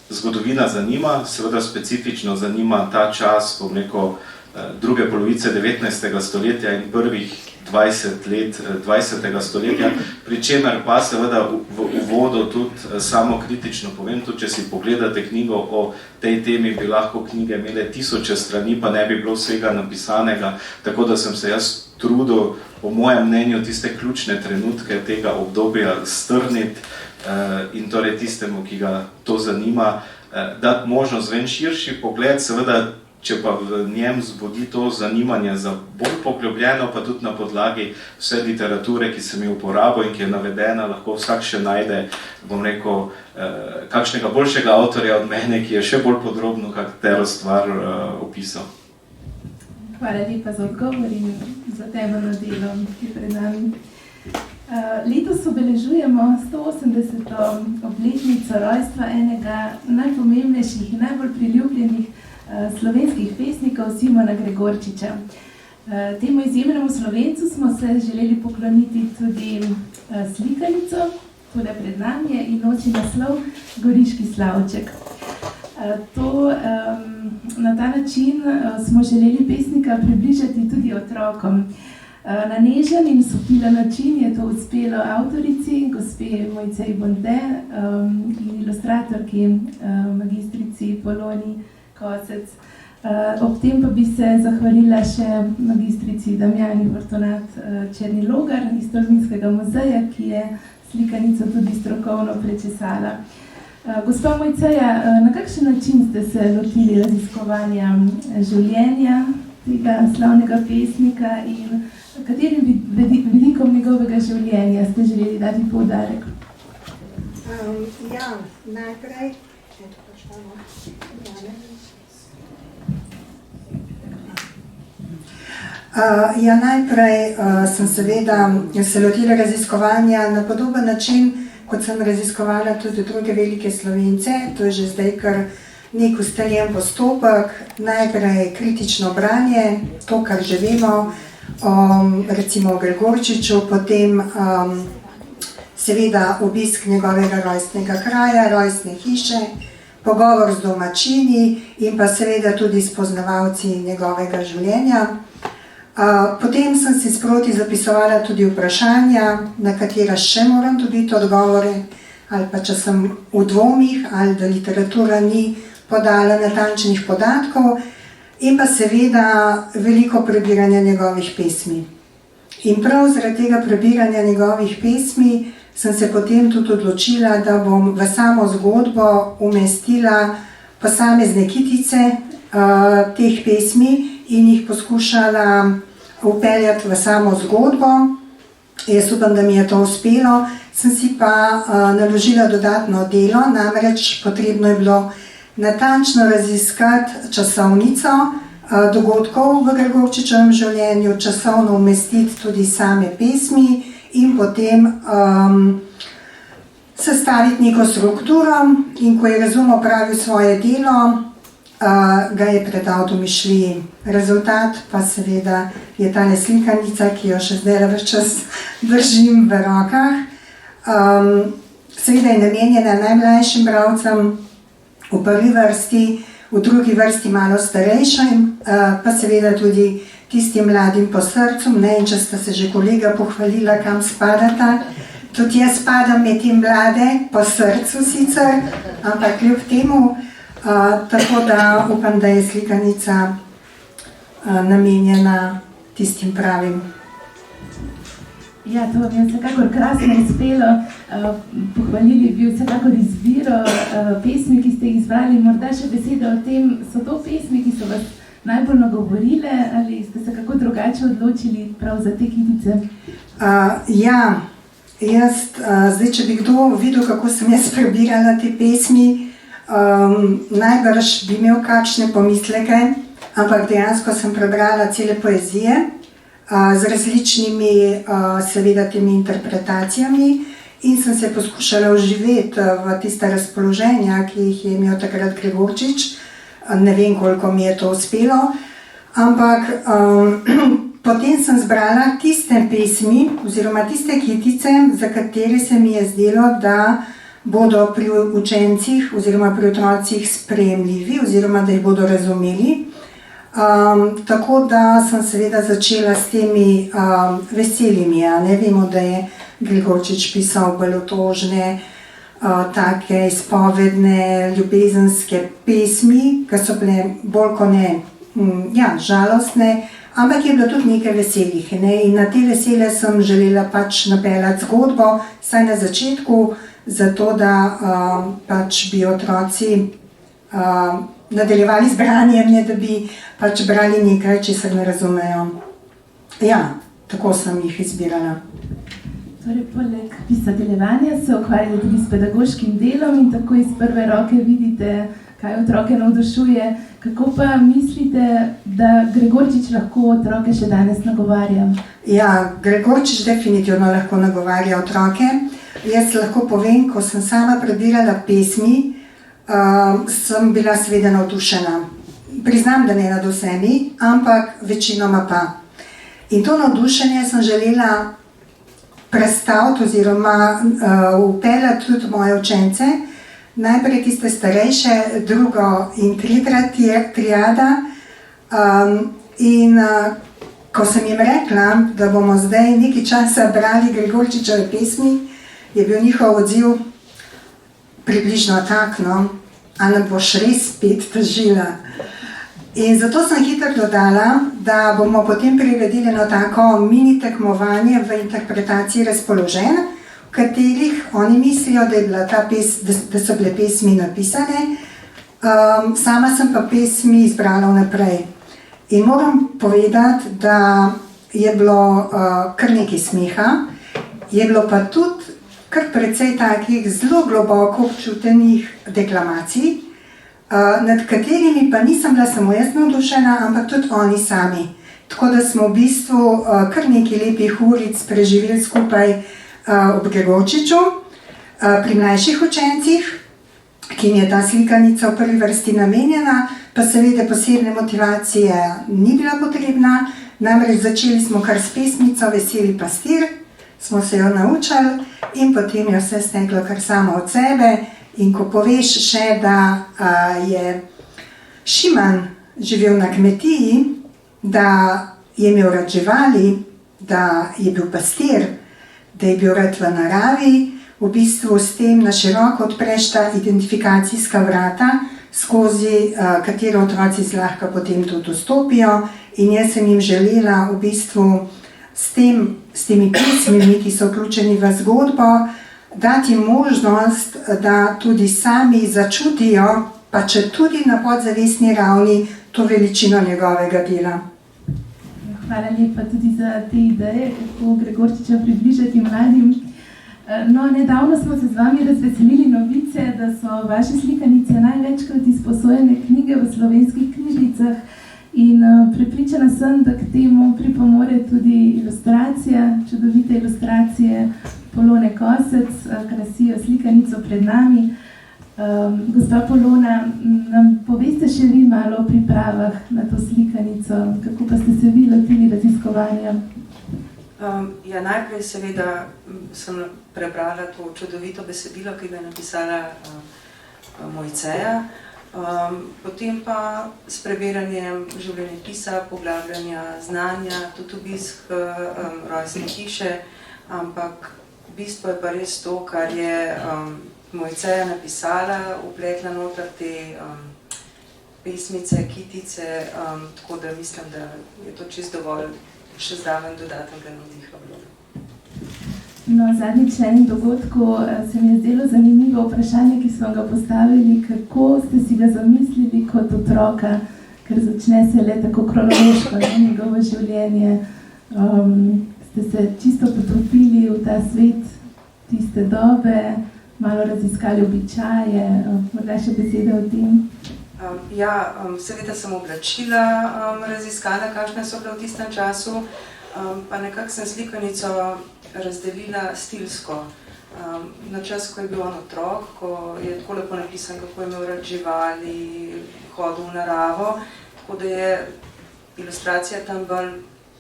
zgodovina zanima, seveda specifično zanima ta čas, bom rekel, druge polovice 19. stoletja in prvih 20 let 20. stoletja, pri čemer pa seveda v uvodu tudi samo kritično povem, tudi če si pogledate knjigo o tej temi, bi lahko knjige imele 1000 strani, pa ne bi bilo vsega napisanega, tako da sem se jaz trudil, po mojem mnenju, tiste ključne trenutke tega obdobja strniti in torej tistemu, ki ga to zanima, dati možnost ven širši pogled, seveda, če pa v njem zbudi to zanimanje za bolj poglobljeno, pa tudi na podlagi vse literature, ki sem jo uporabil in ki je navedena, lahko vsak še najde, bom rekel, kakšnega boljšega avtorja od mene, ki je še bolj podrobno katero stvar opisal. Hvala lepa za odgovor in za temeljno delo, ki je pred nami. Letos obeležujemo 180. obletnico rojstva enega najpomembnejših in najbolj priljubljenih slovenskih pesnikov Simona Gregorčiča. Temu izjemnemu Slovencu smo se želeli pokloniti tudi slikanico, tole pred nami je in nosi naslov Goriški slavček. Na ta način smo želeli pesnika približati tudi otrokom. Na nežen in subtilen način je to uspelo avtorici, gospe Mojcej Bonde in ilustratorki magistrici Poloni Kosec. Ob tem pa bi se zahvalila še magistrici Damjani Fortunat Černilogar iz Tolminskega muzeja, ki je slikanico tudi strokovno prečesala. Gospa Mojceja, na kakšen način ste se lotili raziskovanja življenja tega slavnega pesnika in katerim vidikom njegovega življenja ste želeli dati poudarek? Najprej sem seveda se lotila raziskovanja na podoben način, kot sem raziskovala tudi druge velike Slovence. To je že zdaj kar nek ustaljen postopek. Najprej kritično branje, to, kar že vemo, recimo o Gregorčiču, potem seveda obisk njegovega rojstnega kraja, rojstne hiše, pogovor z domačini in pa seveda tudi spoznavalci njegovega življenja. Potem sem si sproti zapisovala tudi vprašanja, na katera še moram dobiti odgovore, ali pa če sem v dvomih, ali da literatura ni podala natančnih podatkov, in pa seveda veliko prebiranja njegovih pesmi. In prav zaradi tega prebiranja njegovih pesmi sem se potem tudi odločila, da bom v samo zgodbo umestila posamezne kitice teh pesmi in jih poskušala vpeljati v samo zgodbo. Jaz upam, da mi je to uspelo. Sem si pa naložila dodatno delo, namreč potrebno je bilo natančno raziskati časovnico dogodkov v Gregorčičevem življenju, časovno umestiti tudi same pesmi in potem sestaviti neko strukturo. In ko je razum opravil svoje delo, ga je predal domišljiji. Rezultat pa seveda je tale slikanica, ki jo še zdaj ves čas držim v rokah. Seveda je namenjena najmlajšim bralcem, v prvi vrsti, v drugi vrsti malo starejšim, pa seveda tudi tistim mladim po srcu. In če sta se že kolega pohvalila, kam spadata, Tudi jaz spadam med te mlade, po srcu sicer, ampak kljub temu, tako da upam, da je slikanica namenjena tistim pravim. Ja, to vam je vsekakor krasno uspelo. Pohvalili bi vsekakor izbiro pesmi, ki ste jih izbrali. Morda še besede o tem, so to pesmi, ki so vas najbolj nagovorile ali ste se kako drugače odločili prav za te kitice? Ja, zdaj, če bi kdo videl, kako sem jaz prebirala te pesmi, najbrž bi imel kakšne pomisleke, ampak dejansko sem prebrala cele poezije z različnimi, seveda, temi interpretacijami in sem se poskušala vživeti v tiste razpoloženja, ki jih je imel takrat Gregorčič. Ne vem, koliko mi je to uspelo, ampak potem sem zbrala tiste pesmi oziroma tiste kitice, za katere se mi je zdelo, da bodo pri učencih oziroma pri otrocih sprejemljivi oziroma da jih bodo razumeli. Tako da sem seveda začela s temi veselimi. Vemo, da je Gregorčič pisal bolj otožne, take izpovedne, ljubezenske pesmi, ki so bile bolj kot ne, žalostne, ampak je bilo tudi nekaj veselih. In na te vesele sem želela pač napeljati zgodbo, saj na začetku, zato da pač bi otroci nadaljevali z branjem, ne da bi pač brali nekaj, česar ne razumejo. Ja, tako sem jih izbirala. Torej, poleg pisateljevanja se ukvarjate tudi s pedagoškim delom in tako iz prve roke vidite, kaj otroke navdušuje. Kako pa mislite, da Gregorčič lahko otroke še danes nagovarja? Ja, Gregorčič definitivno lahko nagovarja otroke. Jaz lahko povem, ko sem sama prebirala pesmi, sem bila seveda navdušena. Priznam, da ne nad vsemi, ampak večinoma pa. In to navdušenje sem želela predstaviti oziroma vpeljati tudi moje učence, najprej tiste starejše, drugo in trikrat triada. In ko sem jim rekla, da bomo zdaj nekaj časa brali Gregorčičeve pesmi, je bil njihov odziv približno tak, a nam boš res spet težila. In zato sem hitro dodala, da bomo potem priredili eno tako mini tekmovanje v interpretaciji razpoloženj, v katerih oni mislijo, da so bile pesmi napisane, sama sem pa pesmi izbrala vnaprej. In moram povedati, da je bilo kar nekaj smeha, je bilo pa tudi kar precej takih zelo globoko občutenih deklamacij, nad katerimi pa nisem bila samo jaz navdušena, ampak tudi oni sami. Tako da smo v bistvu kar nekaj lepih uric preživeli skupaj ob Gregorčiču, pri mlajših učencih, ki jim je ta slikanica v prvi vrsti namenjena, pa seveda posebne motivacije ni bila potrebna, namreč začeli smo kar s pesmico Veseli pastir, smo se jo naučili in potem je vse steklo kar samo od sebe. In ko poveš še, da je Šiman živel na kmetiji, da je imel rad živali, da je bil pastir, da je bil rad v naravi, v bistvu s tem na široko odpreš ta identifikacijska vrata, skozi katero otroci zlahka potem tudi vstopijo. In jaz sem jim želela v bistvu s temi pesmimi, ki so vključeni v zgodbo, dati možnost, da tudi sami začutijo, pa če tudi na podzavestni ravni, to veličino njegovega dela. Hvala lepa tudi za te ideje, kako Gregorčiča približati mladim. Nedavno smo se z vami razveselili novice, da so vaše slikanice največkrat izposojene knjige v slovenskih knjižnicah in prepričana sem, da k temu pripomore tudi ilustracija, čudovite ilustracije Polone Kosec, krasijo slikanico pred nami. Gospa Polona, nam poveste še vi malo o pripravah na to slikanico, kako pa ste se vi lotili raziskovanja? Najprej seveda sem prebrala to čudovito besedilo, ki ga je napisala Mojceja, potem pa s prebiranjem življenjepisa, poglabljanja znanja, tudi obisk rojstne hiše, ampak bistvo je pa res to, kar je Mojceja napisala, upletla noter te pesmice, kitice, tako da mislim, da je to čisto dovolj še zraven dodatnega navdiha bilo. No, zadnjič na enem dogodku se mi je zdelo zanimivo vprašanje, ki smo ga postavili, kako ste si ga zamislili kot otroka, ker začne se le tako kronološko, njegovo življenje. Ste se čisto potopili v ta svet tiste dobe, malo raziskali običaje, morda še besede o tem? Seveda sem oblačila raziskala, kakšne so bile v tistem času, pa nekako sem slikanico razdelila stilsko. Na čas, ko je bil on otrok, ko je tako lepo napisan, kako je imel rad živali, hodil v naravo, tako da je ilustracija tam bolj,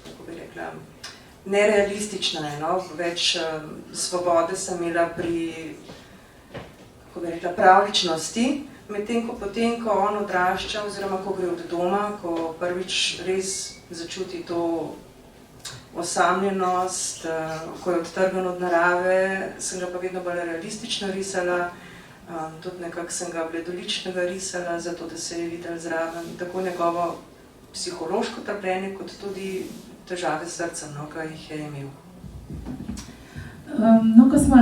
kako bi rekla, nerealistična, več svobode sem imela pri, kako bi rekla, pravličnosti, medtem ko potem, ko on odrašča, oziroma ko gre od doma, ko prvič res začuti to osamljenost, ko je odtrgan od narave, sem ga pa vedno bolj realistično risala, tudi nekako sem ga bledoličnega risala, zato da se je videl zraven, tako njegovo psihološko trpljenje, kot tudi težave s srcem, ki jih je imel. Ko smo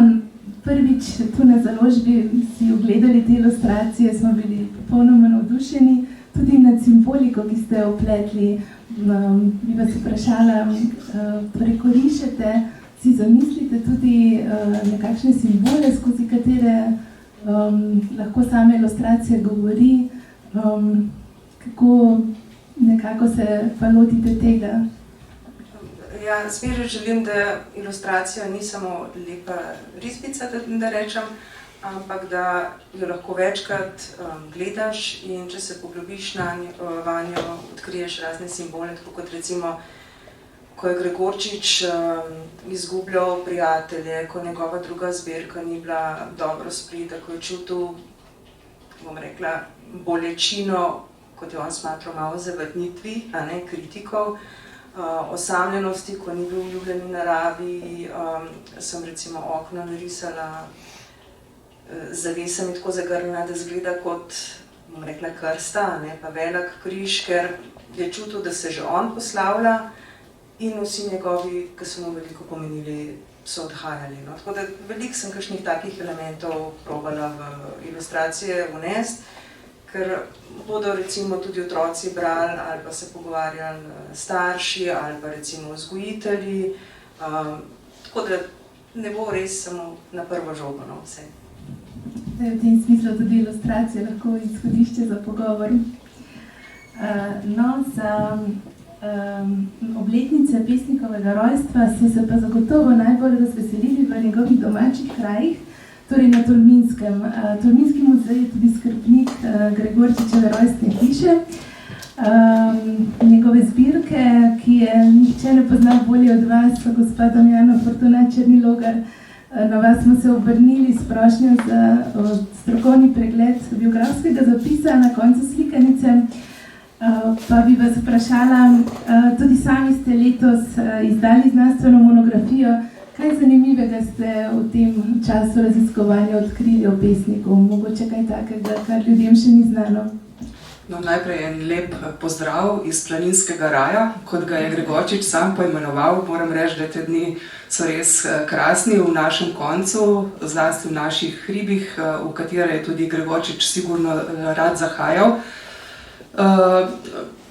prvič tu na založbi si ogledali te ilustracije, smo bili popolnoma navdušeni, tudi nad simboliko, ki ste jo vpletli. Bi vas vprašala, ko rišete, si zamislite tudi nekakšne simbole, skozi katere lahko sama ilustracija govori, kako nekako se pa lotite tega? Spet želim, da ilustracija ni samo lepa risbica, da rečem, ampak da jo lahko večkrat gledaš in če se poglobiš vanjo, odkriješ razne simbole, tako kot recimo, ko je Gregorčič izgubljal prijatelje, ko njegova druga zbirka ni bila dobro sprejeta, ko je čutil, bom rekla, bolečino, kot je on smatral, malo zavrnitvi, a ne kritikov, osamljenosti, ko ni bil v ljubljeni naravi, sem recimo okno narisala zavesami tako zagrnjena, da zgleda kot, bom rekla, krsta, pa velik križ, ker je čutil, da se že on poslavlja in vsi njegovi, ki so mu veliko pomenili, so odhajali. Tako da veliko sem kakšnih takih elementov probala v ilustracije vnesti, ker bodo recimo tudi otroci brali ali pa se pogovarjali starši ali pa recimo vzgojitelji, tako da ne bo res samo na prvo žogo vse. V tem smislu tudi ilustracija lahko izhodišče za pogovor. Za obletnice pesnikovega rojstva so se pa zagotovo najbolj razveselili v njegovih domačih krajih, torej na Tolminskem. Tolminski muzej je tudi skrbnik Gregorčičeve rojstne hiše. Njegove zbirke, ki je nihče ne pozna bolje od vas, gospa Damjana Fortuna Černilogar. Na vas smo se obrnili s prošnjo za strokovni pregled biografskega zapisa na koncu slikanice. Pa bi vas vprašala, tudi sami ste letos izdali znanstveno monografijo. Kaj zanimivega ste v tem času raziskovanja odkrili o pesniku? Mogoče kaj takega, kar ljudem še ni znano? Najprej en lep pozdrav iz planinskega raja, kot ga je Gregorčič sam poimenoval. Moram reči, da te dni so res krasni v našem koncu, zlasti v naših hribih, v katere je tudi Gregorčič sigurno rad zahajal.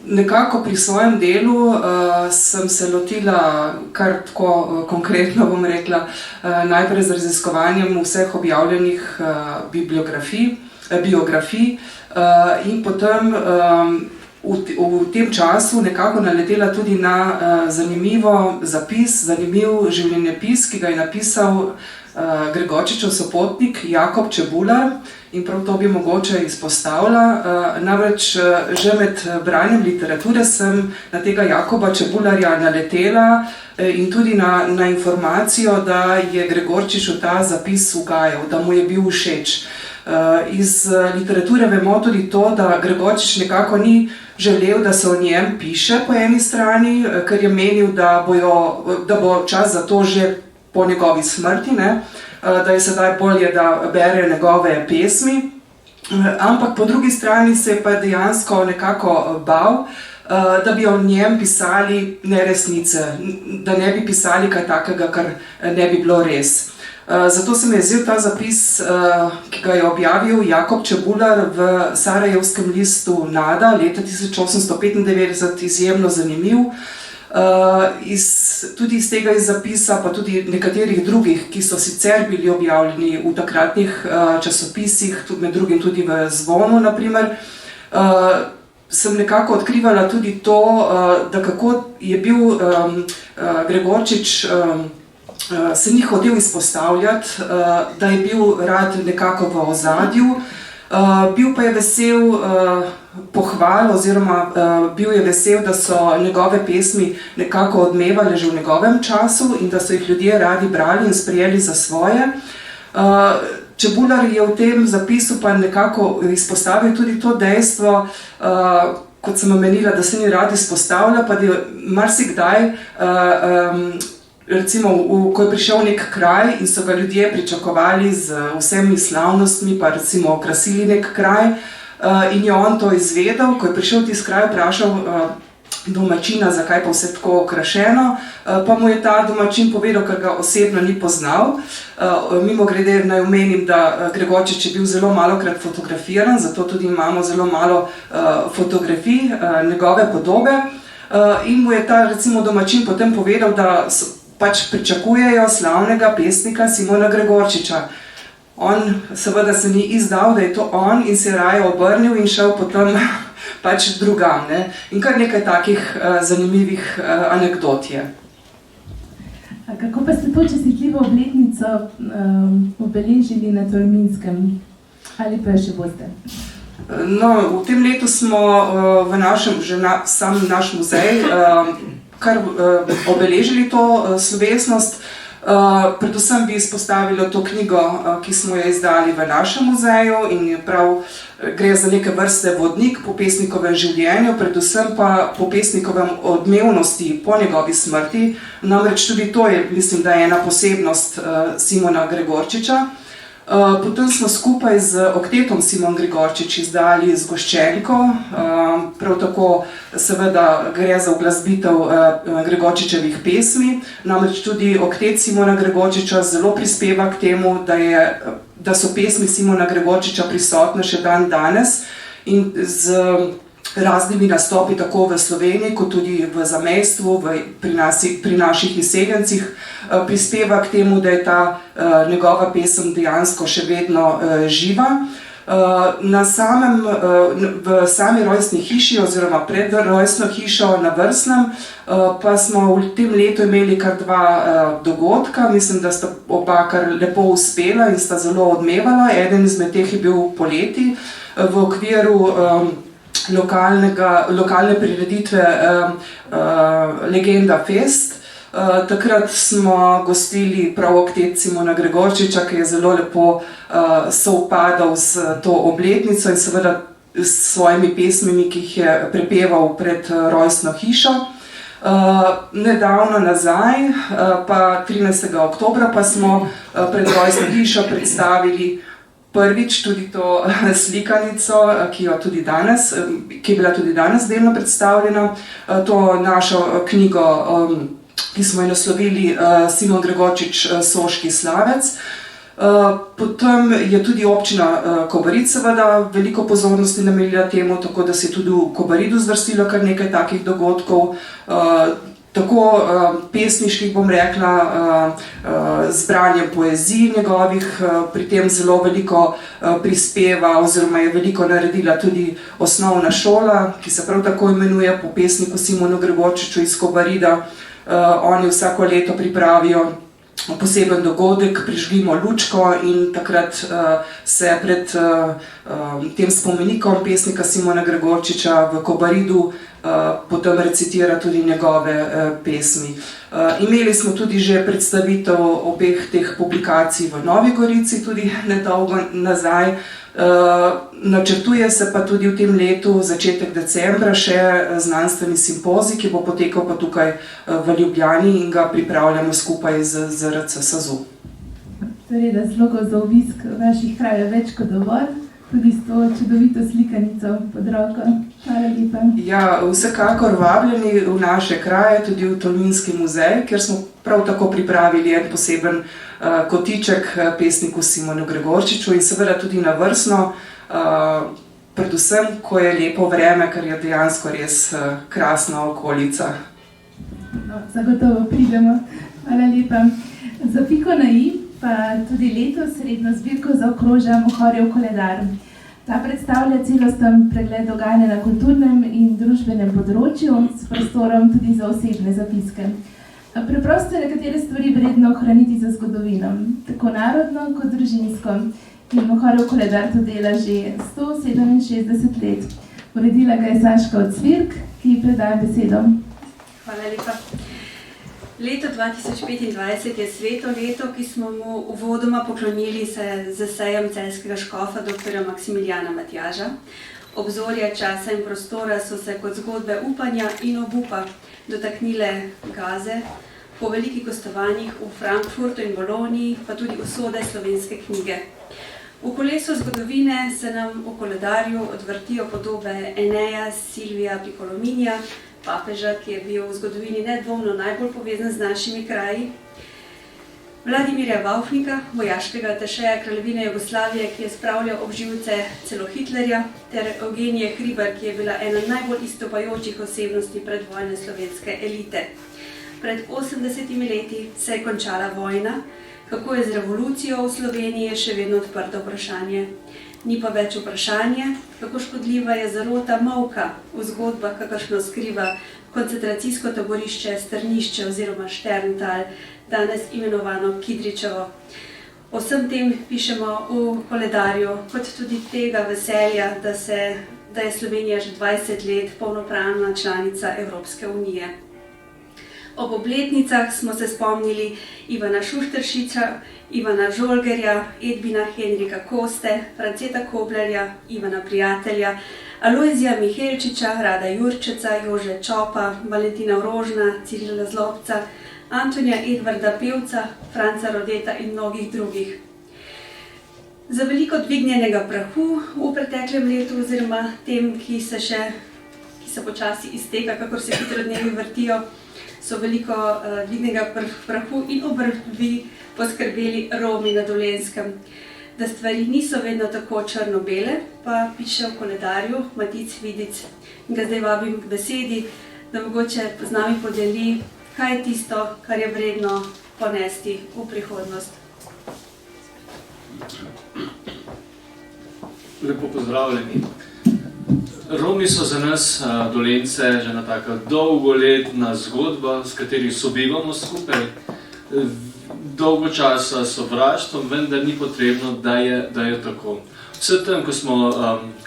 Nekako pri svojem delu sem se lotila kar tako konkretno, bom rekla, najprej z raziskovanjem vseh objavljenih biografij in potem v tem času nekako naletela tudi na zanimivo zapis, zanimiv življenjepis, ki ga je napisal Gregorčičev sopotnik Jakob Čebular, in prav to bi mogoče izpostavila. Namreč že med branjem literature sem na tega Jakoba Čebularja naletela in tudi na informacijo, da je Gregorčiču ta zapis ugajal, da mu je bil všeč. Iz literature vemo tudi to, da Gregorčič nekako ni želel, da se o njem piše po eni strani, ker je menil, da bo čas za to že po njegovi smrti, ne, da je sedaj bolje, da bere njegove pesmi. Ampak po drugi strani se je pa dejansko nekako bal, da bi o njem pisali neresnice, da ne bi pisali kaj takega, kar ne bi bilo res. Zato se mi je zdel ta zapis, ki ga je objavil Jakob Čebular v sarajevskem listu Nada leta 1895 izjemno zanimiv. Tudi iz tega zapisa, pa tudi nekaterih drugih, ki so sicer bili objavljeni v takratnih časopisih, med drugim tudi v Zvonu, naprimer, sem nekako odkrivala tudi to, da kako je bil Gregorčič, se ni hotel izpostavljati, da je bil rad nekako v ozadju, bil pa je vesel pohval oziroma bil je vesel, da so njegove pesmi nekako odmevale že v njegovem času in da so jih ljudje radi brali in sprejeli za svoje. Čebular je v tem zapisu pa nekako izpostavil tudi to dejstvo, kot sem omenila, da se ni rad izpostavlja, pa da je marsikdaj, recimo, ko je prišel nek kraj in so ga ljudje pričakovali z vsemi slavnostmi, pa recimo okrasili nek kraj, in je on to izvedel, ko je prišel v tisti kraj, vprašal domačina, zakaj pa vse tako okrašeno, pa mu je ta domačin povedal, ker ga osebno ni poznal. Mimogrede naj omenim, da Gregorčič je bil zelo malokrat fotografiran, zato tudi imamo zelo malo fotografij njegove podobe, in mu je ta recimo domačin potem povedal, da pač pričakujejo slavnega pesnika Simona Gregorčiča. On seveda se ni izdal, da je to on, in se je raje obrnil in šel potem pač drugam, ne? In kar nekaj takih zanimivih anekdot je. Kako pa ste to častitljivo obletnico obeležili na Tolminskem? Ali pa še boste? No, v tem letu smo v našem, že sam naš muzej, kar obeležili to slovesnost. Predvsem bi izpostavila to knjigo, ki smo jo izdali v našem muzeju, in prav gre za neke vrste vodnik po pesnikovem življenju, predvsem pa po pesnikovem odmevnosti po njegovi smrti. Namreč tudi to je, mislim, da je ena posebnost Simona Gregorčiča. Potem smo skupaj z oktetom Simon Gregorčič izdali Zgoščenko, prav tako seveda gre za uglasbitev Gregorčičevih pesmi, namreč tudi oktet Simona Gregorčiča zelo prispeva k temu, da so pesmi Simona Gregorčiča prisotne še dan danes in z raznimi nastopi tako v Sloveniji, kot tudi v zamejstvu, pri naših izseljencih, prispeva k temu, da je ta njegova pesem dejansko še vedno živa. V sami rojstni hiši oziroma pred rojstno hišo na Vrsnem pa smo v tem letu imeli kar dva dogodka. Mislim, da sta oba kar lepo uspela in sta zelo odmevala. Eden izmed teh je bil poleti v okviru lokalne prireditve Legenda Fest. Takrat smo gostili prav oktet Simona Gregorčiča, ki je zelo lepo sovpadal s to obletnico in seveda s svojimi pesmimi, ki jih je prepeval pred rojstno hišo. Nedavno nazaj, pa 13. oktobra, pa smo pred rojstno hišo predstavili prvič tudi to slikanico, ki je bila tudi danes delno predstavljena, to našo knjigo, ki smo jo naslovili Simon Gregorčič Soški slavec. Potem je tudi občina Kobarid seveda veliko pozornosti namenila temu, tako da se je tudi v Kobaridu zvrstilo kar nekaj takih dogodkov. Tako pesniških, bom rekla, zbranjem poezij njegovih, pri tem zelo veliko prispeva oziroma je veliko naredila tudi osnovna šola, ki se prav tako imenuje po pesniku Simonu Gregorčiču iz Kobarida. Oni vsako leto pripravijo poseben dogodek, prižgimo lučko in takrat se pred tem spomenikom pesnika Simona Gregorčiča v Kobaridu potem recitira tudi njegove pesmi. Imeli smo tudi že predstavitev obeh teh publikacij v Novi Gorici, tudi nedolgo nazaj. Načrtuje se pa tudi v tem letu, začetek decembra, še znanstveni simpozij, ki bo potekal pa tukaj v Ljubljani in ga pripravljamo skupaj z ZRC SAZU. Torej, razlogov za obisk vaših krajev več kot dovolj, tudi s to čudovito slikanico pod roko. Hvala lepa. Ja, vsekakor vabljeni v naše kraje, tudi v Tolminski muzej, kjer smo prav tako pripravili en poseben kotiček pesniku Simonu Gregorčiču in seveda tudi na vrstno, predvsem, ko je lepo vreme, ker je dejansko res krasna okolica. No, zagotovo pridemo. Hvala lepa. Za piko na i pa tudi letos redno zbirko zaokroža Mohorjev koledar. Ta predstavlja celosten pregled dogajanja na kulturnem in družbenem področju s prostorom tudi za osebne zapiske. Preprosto je nekatere stvari vredno ohraniti za zgodovino, tako narodno kot družinsko. In Mohorjev koledar to dela že 167 let. Uredila ga je Saška Ocvirk, ki ji predajam besedo. Hvala lepa. Leto 2025 je sveto leto, ki smo mu uvodoma poklonili se z sejem celjskega škofa dr. Maksimiljana Matjaža. Obzorja časa in prostora so se kot zgodbe upanja in obupa dotaknile Gaze, po velikih gostovanjih v Frankfurtu in Bologni, pa tudi usode slovenske knjige. V kolesu zgodovine se nam v koledarju odvrtijo podobe Eneja, Silvija, Picolominija, papeža, ki je bil v zgodovini nedvomno najbolj povezan z našimi kraji, Vladimirja Vaufnika, vojaškega atašeja Kraljevine Jugoslavije, ki je spravljal ob živce celo Hitlerja, ter Eugenije Hribar, ki je bila ena najbolj izstopajočih osebnosti predvojne slovenske elite. Pred 80 leti se je končala vojna, kako je z revolucijo v Sloveniji je še vedno odprto vprašanje. Ni pa več vprašanje, kako škodljiva je zarota molka v zgodbah, kakršno skriva koncentracijsko taborišče Strnišče oziroma Šterntal, danes imenovano Kidričevo. O vsem tem pišemo v koledarju, kot tudi tega veselja, da je Slovenija že 20 let polnopravna članica Evropske unije. Ob obletnicah smo se spomnili Ivana Šušteršiča, Ivana Žolgerja, Edvina Henrika Koste, Franceta Koblerja, Ivana Prijatelja, Alojzija Mihelčiča, Rada Jurčeca, Jože Čopa, Valentina Rožna, Cirila Zlobca, Antonija Edvarda Pevca, Franca Rodeta in mnogih drugih. Za veliko dvignjenega prahu v preteklem letu oziroma tem, ki se počasi izteka, kakor se hitro dnevi vrtijo, so veliko dvignjenega prahu in obrvi poskrbeli Romi na Dolenjskem. Da stvari niso vedno tako črno-bele, pa piše v koledarju Matic Vidic. In ga zdaj vabim k besedi, da mogoče z nami podeli, kaj je tisto, kar je vredno ponesti v prihodnost. Lepo pozdravljeni. Romi so za nas Dolenjce že ena taka dolgoletna zgodba, s kateri sobivamo skupaj. Dolgo časa sovraštvom, vendar ni potrebno, da je tako. Vse tem, ko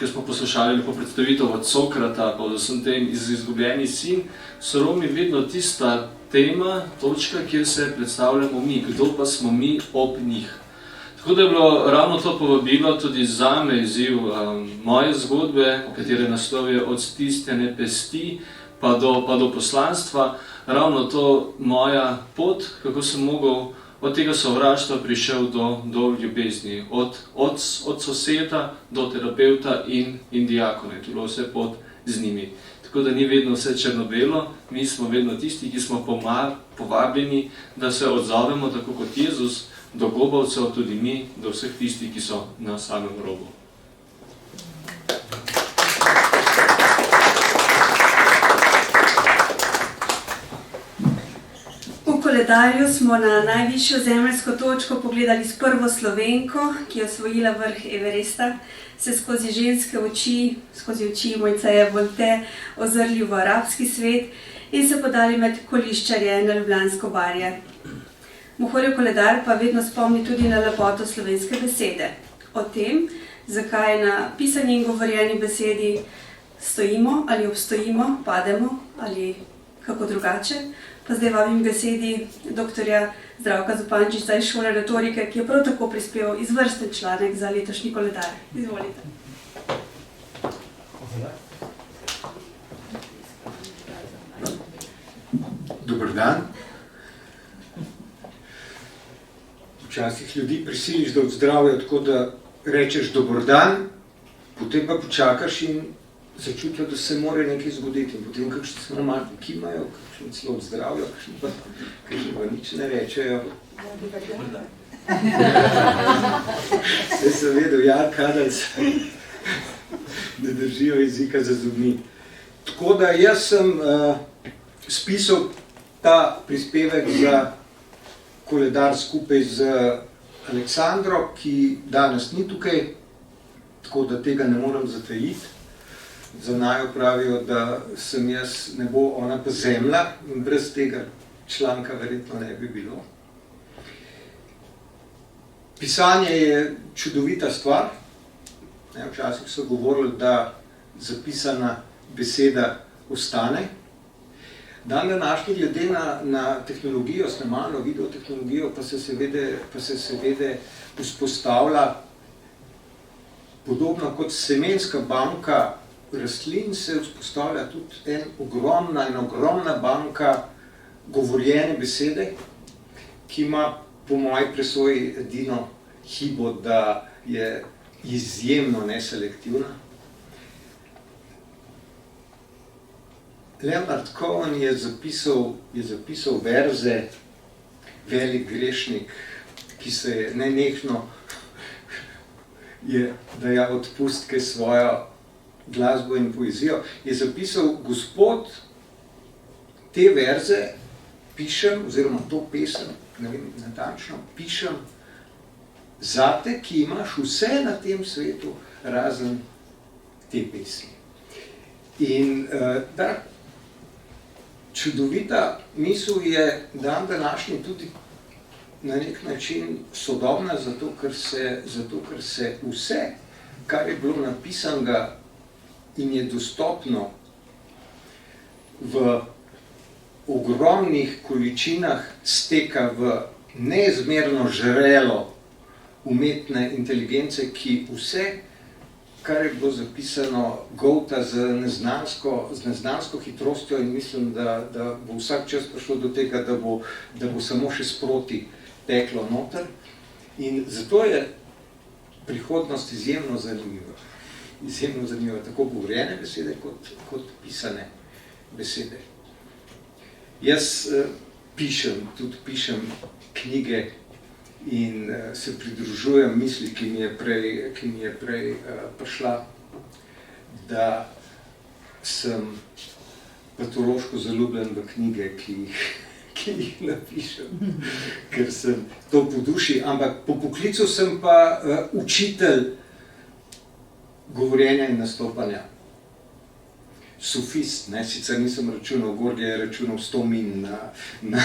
smo poslušali lepo predstavitev od Sokrata, pa vsem tem izgubljeni sin, so Romi vedno tista tema, točka, kjer se predstavljamo mi, kdo pa smo mi ob njih. Tako da je bilo ravno to povabilo tudi zame izziv moje zgodbe, katere naslov je Od stisnjene pesti pa do poslanstva, ravno to moja pot, kako sem mogel od tega sovraštva prišel do ljubezni, od soseda do terapeuta in diakone, to je bilo vse pot z njimi. Tako da ni vedno vse črno-belo, mi smo vedno tisti, ki smo povabljeni, da se odzovemo tako kot Jezus, do gobavcev, tudi mi, do vseh tistih, ki so na samem robu. V koledarju smo na najvišjo zemeljsko točko pogledali s prvo Slovenko, ki je osvojila vrh Everesta, se skozi ženske oči, skozi oči Mojceja Volte, ozrli v arabski svet in se podali med koliščarje na Ljubljansko barje. Mohorjev koledar pa vedno spomni tudi na lepoto slovenske besede. O tem, zakaj na pisani in govorjeni besedi stojimo ali obstojimo, pademo ali kako drugače. Pa zdaj vabim besedi doktorja Zdravka Zupančiča iz Šole retorike, ki je prav tako prispeval izvrsten članek za letošnji koledar. Izvolite. Dober dan. Včasih ljudi prisiliš, da odzdravijo tako, da rečeš dober dan, potem pa počakaš in začutijo, da se mora nekaj zgoditi. In potem kakšni se normalno kimajo, kakšni celo odzdravijo, kakšni pa nič ne rečejo. Vse sem vedel, ja, kadalc, da držijo jezika za zubmi. Tako da jaz sem spisal ta prispevek za koledar skupaj z Aleksandro, ki danes ni tukaj, tako da tega ne moram zatajiti. Za najo pravijo, da sem jaz nebo, ona pa zemlja in brez tega članka verjetno ne bi bilo. Pisanje je čudovita stvar. Včasih so govorili, da zapisana beseda ostane. Dan današnji glede na tehnologijo, snemalno videotehnologijo, pa se seveda vzpostavlja podobno kot semenska banka rastlin, se vzpostavlja tudi ogromna banka govorjene besede, ki ima po moji presoji edino hibo, da je izjemno neselektivna. Leonard Cohen je zapisal verze Velik grešnik, ki se je nenehno dajal odpustke svojo glasbo in poezijo. Je zapisal: Gospod, te verze pišem, oziroma to pesem, ne vem natančno, pišem zate, ki imaš vse na tem svetu, razen te pesmi. In ta čudovita misel je dan današnji tudi na nek način sodobna, zato ker se vse, kar je bilo napisanega in je dostopno v ogromnih količinah, steka v neizmerno žrelo umetne inteligence, ki vse, kar je bilo zapisano, golta z neznansko hitrostjo, in mislim, da bo vsak čas prišlo do tega, da bo samo še sproti teklo noter. In zato je prihodnost izjemno zanimiva. Izjemno zanimiva, tako govorjene besede, kot pisane besede. Jaz pišem knjige in se pridružujem misli, ki mi je prej prišla, da sem patološko zaljubljen v knjige, ki jih napišem, ker sem to po duši, ampak po poklicu sem pa učitelj govorjenja in nastopanja. Sofist, sicer nisem računal, Gorgij je računal 100 min na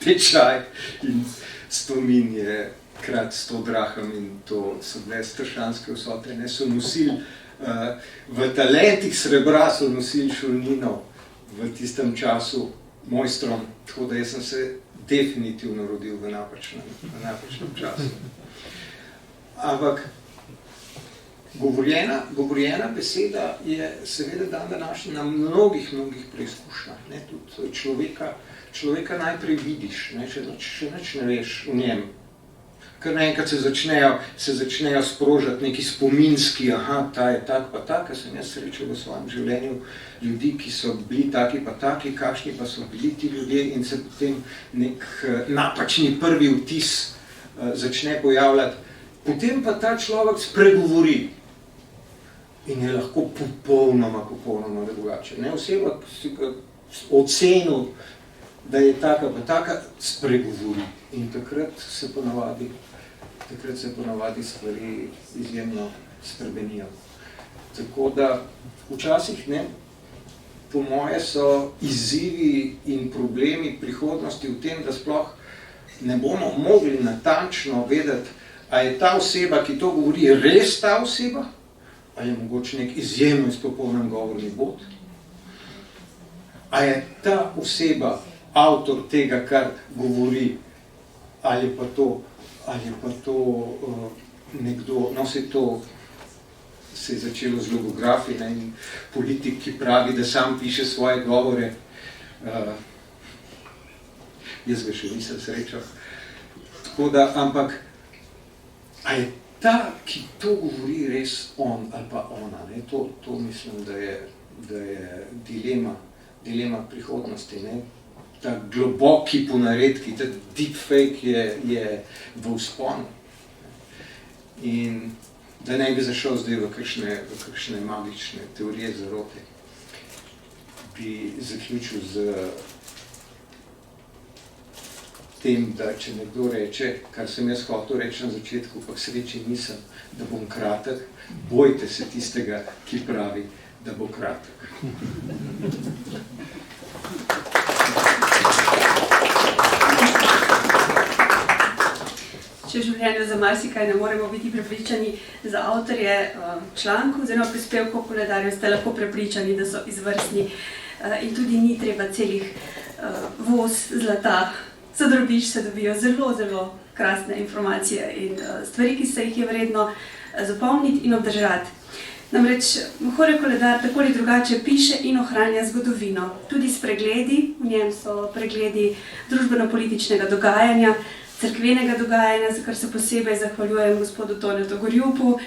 tečaj in 100 min je krat 100 draham in to so bile strašanske vsote. So nosili, v talentih srebra so nosili šolnino v tistem času mojstrom, tako da jaz sem se definitivno rodil v napačnem času. Ampak govorjena beseda je seveda dan današnji na mnogih preizkušnjah. Tudi človeka najprej vidiš, še nič ne veš o njem. Ker naenkrat se začnejo sprožati neki spominski, ta je tak pa tak, sem jaz srečal v svojem življenju ljudi, ki so bili taki pa taki, kakšni pa so bili ti ljudje, in se potem nek napačni prvi vtis začne pojavljati. Potem pa ta človek spregovori in je lahko popolnoma drugače. Oseba, ki si ga ocenil, da je taka pa taka, spregovori. In takrat se ponavadi stvari izjemno spremenijo. Tako da včasih, po moje, so izzivi in problemi prihodnosti v tem, da sploh ne bomo mogli natančno vedeti, a je ta oseba, ki to govori, res ta oseba, ali je mogoče nek izjemno izpopolnjen govorni bod, a je ta oseba avtor tega, kar govori, ali pa to nekdo, no se to se je začelo z logografi in politik, ki pravi, da sam piše svoje govore. Jaz ga še nisem srečal. Tako da, ampak, a je ta, ki to govori, res on ali pa ona? Ne? To mislim, da je dilema prihodnosti. Ne? Ta globoki ponaredki, ta deepfake je v vzponu. In da ne bi zašel zdaj v kakšne magične teorije zarote, bi zaključil z tem, da če nekdo reče, kar sem jaz hotel reči na začetku, pa k sreči nisem, da bom kratek, bojte se tistega, ki pravi, da bo kratek. Če v življenju za marsikaj ne moremo biti prepričani, za avtorje člankov oziroma prispevkov v koledarju ste lahko prepričani, da so izvrstni in tudi ni treba celih voz zlata. Za drobiž se dobijo zelo, zelo krasne informacije in stvari, ki se jih je vredno zapomniti in obdržati. Namreč Mohorjev koledar tako ali drugače piše in ohranja zgodovino, tudi s pregledi, v njem so pregledi družbeno-političnega dogajanja, cerkvenega dogajanja, za kar se posebej zahvaljujem gospodu Tonetu Gorjupu.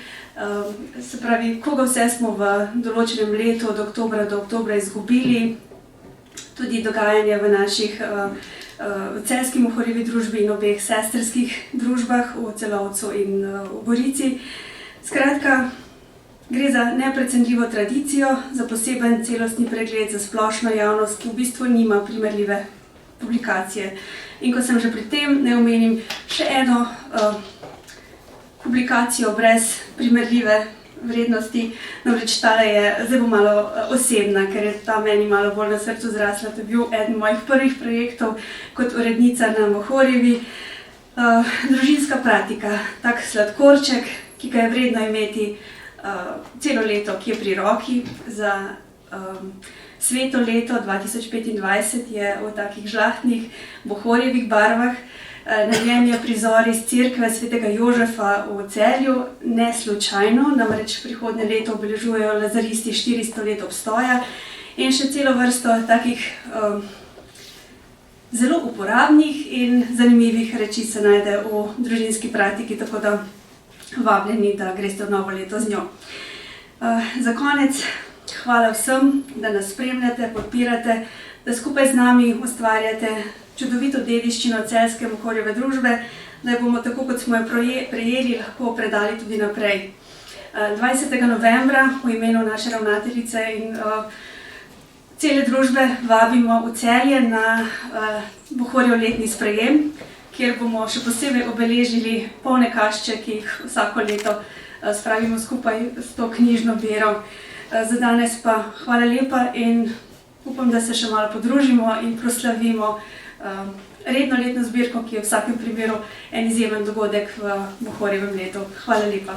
Se pravi, koga vse smo v določenem letu od oktobra do oktobra izgubili, tudi dogajanje v naših celjski Mohorjevi družbi in obeh sestrskih družbah v Celovcu in v Gorici. Skratka, gre za neprecenljivo tradicijo, za poseben celostni pregled za splošno javnost, ki v bistvu nima primerljive publikacije. In ko sem že pri tem, ne omenim še eno publikacijo brez primerljive vrednosti, namreč tale je, zdaj bo malo osebna, ker je ta meni malo bolj na srcu zrasla. To je bil eden mojih prvih projektov kot urednica na Mohorjevi. Družinska pratika, tak sladkorček, ki ga je vredno imeti celo leto, ki je pri roki za sveto leto 2025 je v takih žlahtnih Mohorjevih barvah. Na njem je prizor iz cerkve svetega Jožefa v Celju, ne slučajno, namreč prihodnje leto obeležujejo lazaristi 400 let obstoja in še celo vrsto takih zelo uporabnih in zanimivih reči se najde v družinski pratiki, tako da vabljeni, da greste v novo leto z njo. Za konec, hvala vsem, da nas spremljate, podpirate, da skupaj z nami ustvarjate čudovito dediščino celjske Mohorjeve družbe, da jo bomo tako, kot smo jo prejeli, lahko predali tudi naprej. 20. novembra v imenu naše ravnateljice in cele družbe vabimo v Celje na Mohorjev letni sprejem, kjer bomo še posebej obeležili polne kašče, ki jih vsako leto spravimo skupaj s to knjižno bero. Za danes pa hvala lepa in upam, da se še malo podružimo in proslavimo redno letno zbirko, ki je v vsakem primeru en izjemen dogodek v Mohorjevem letu. Hvala lepa.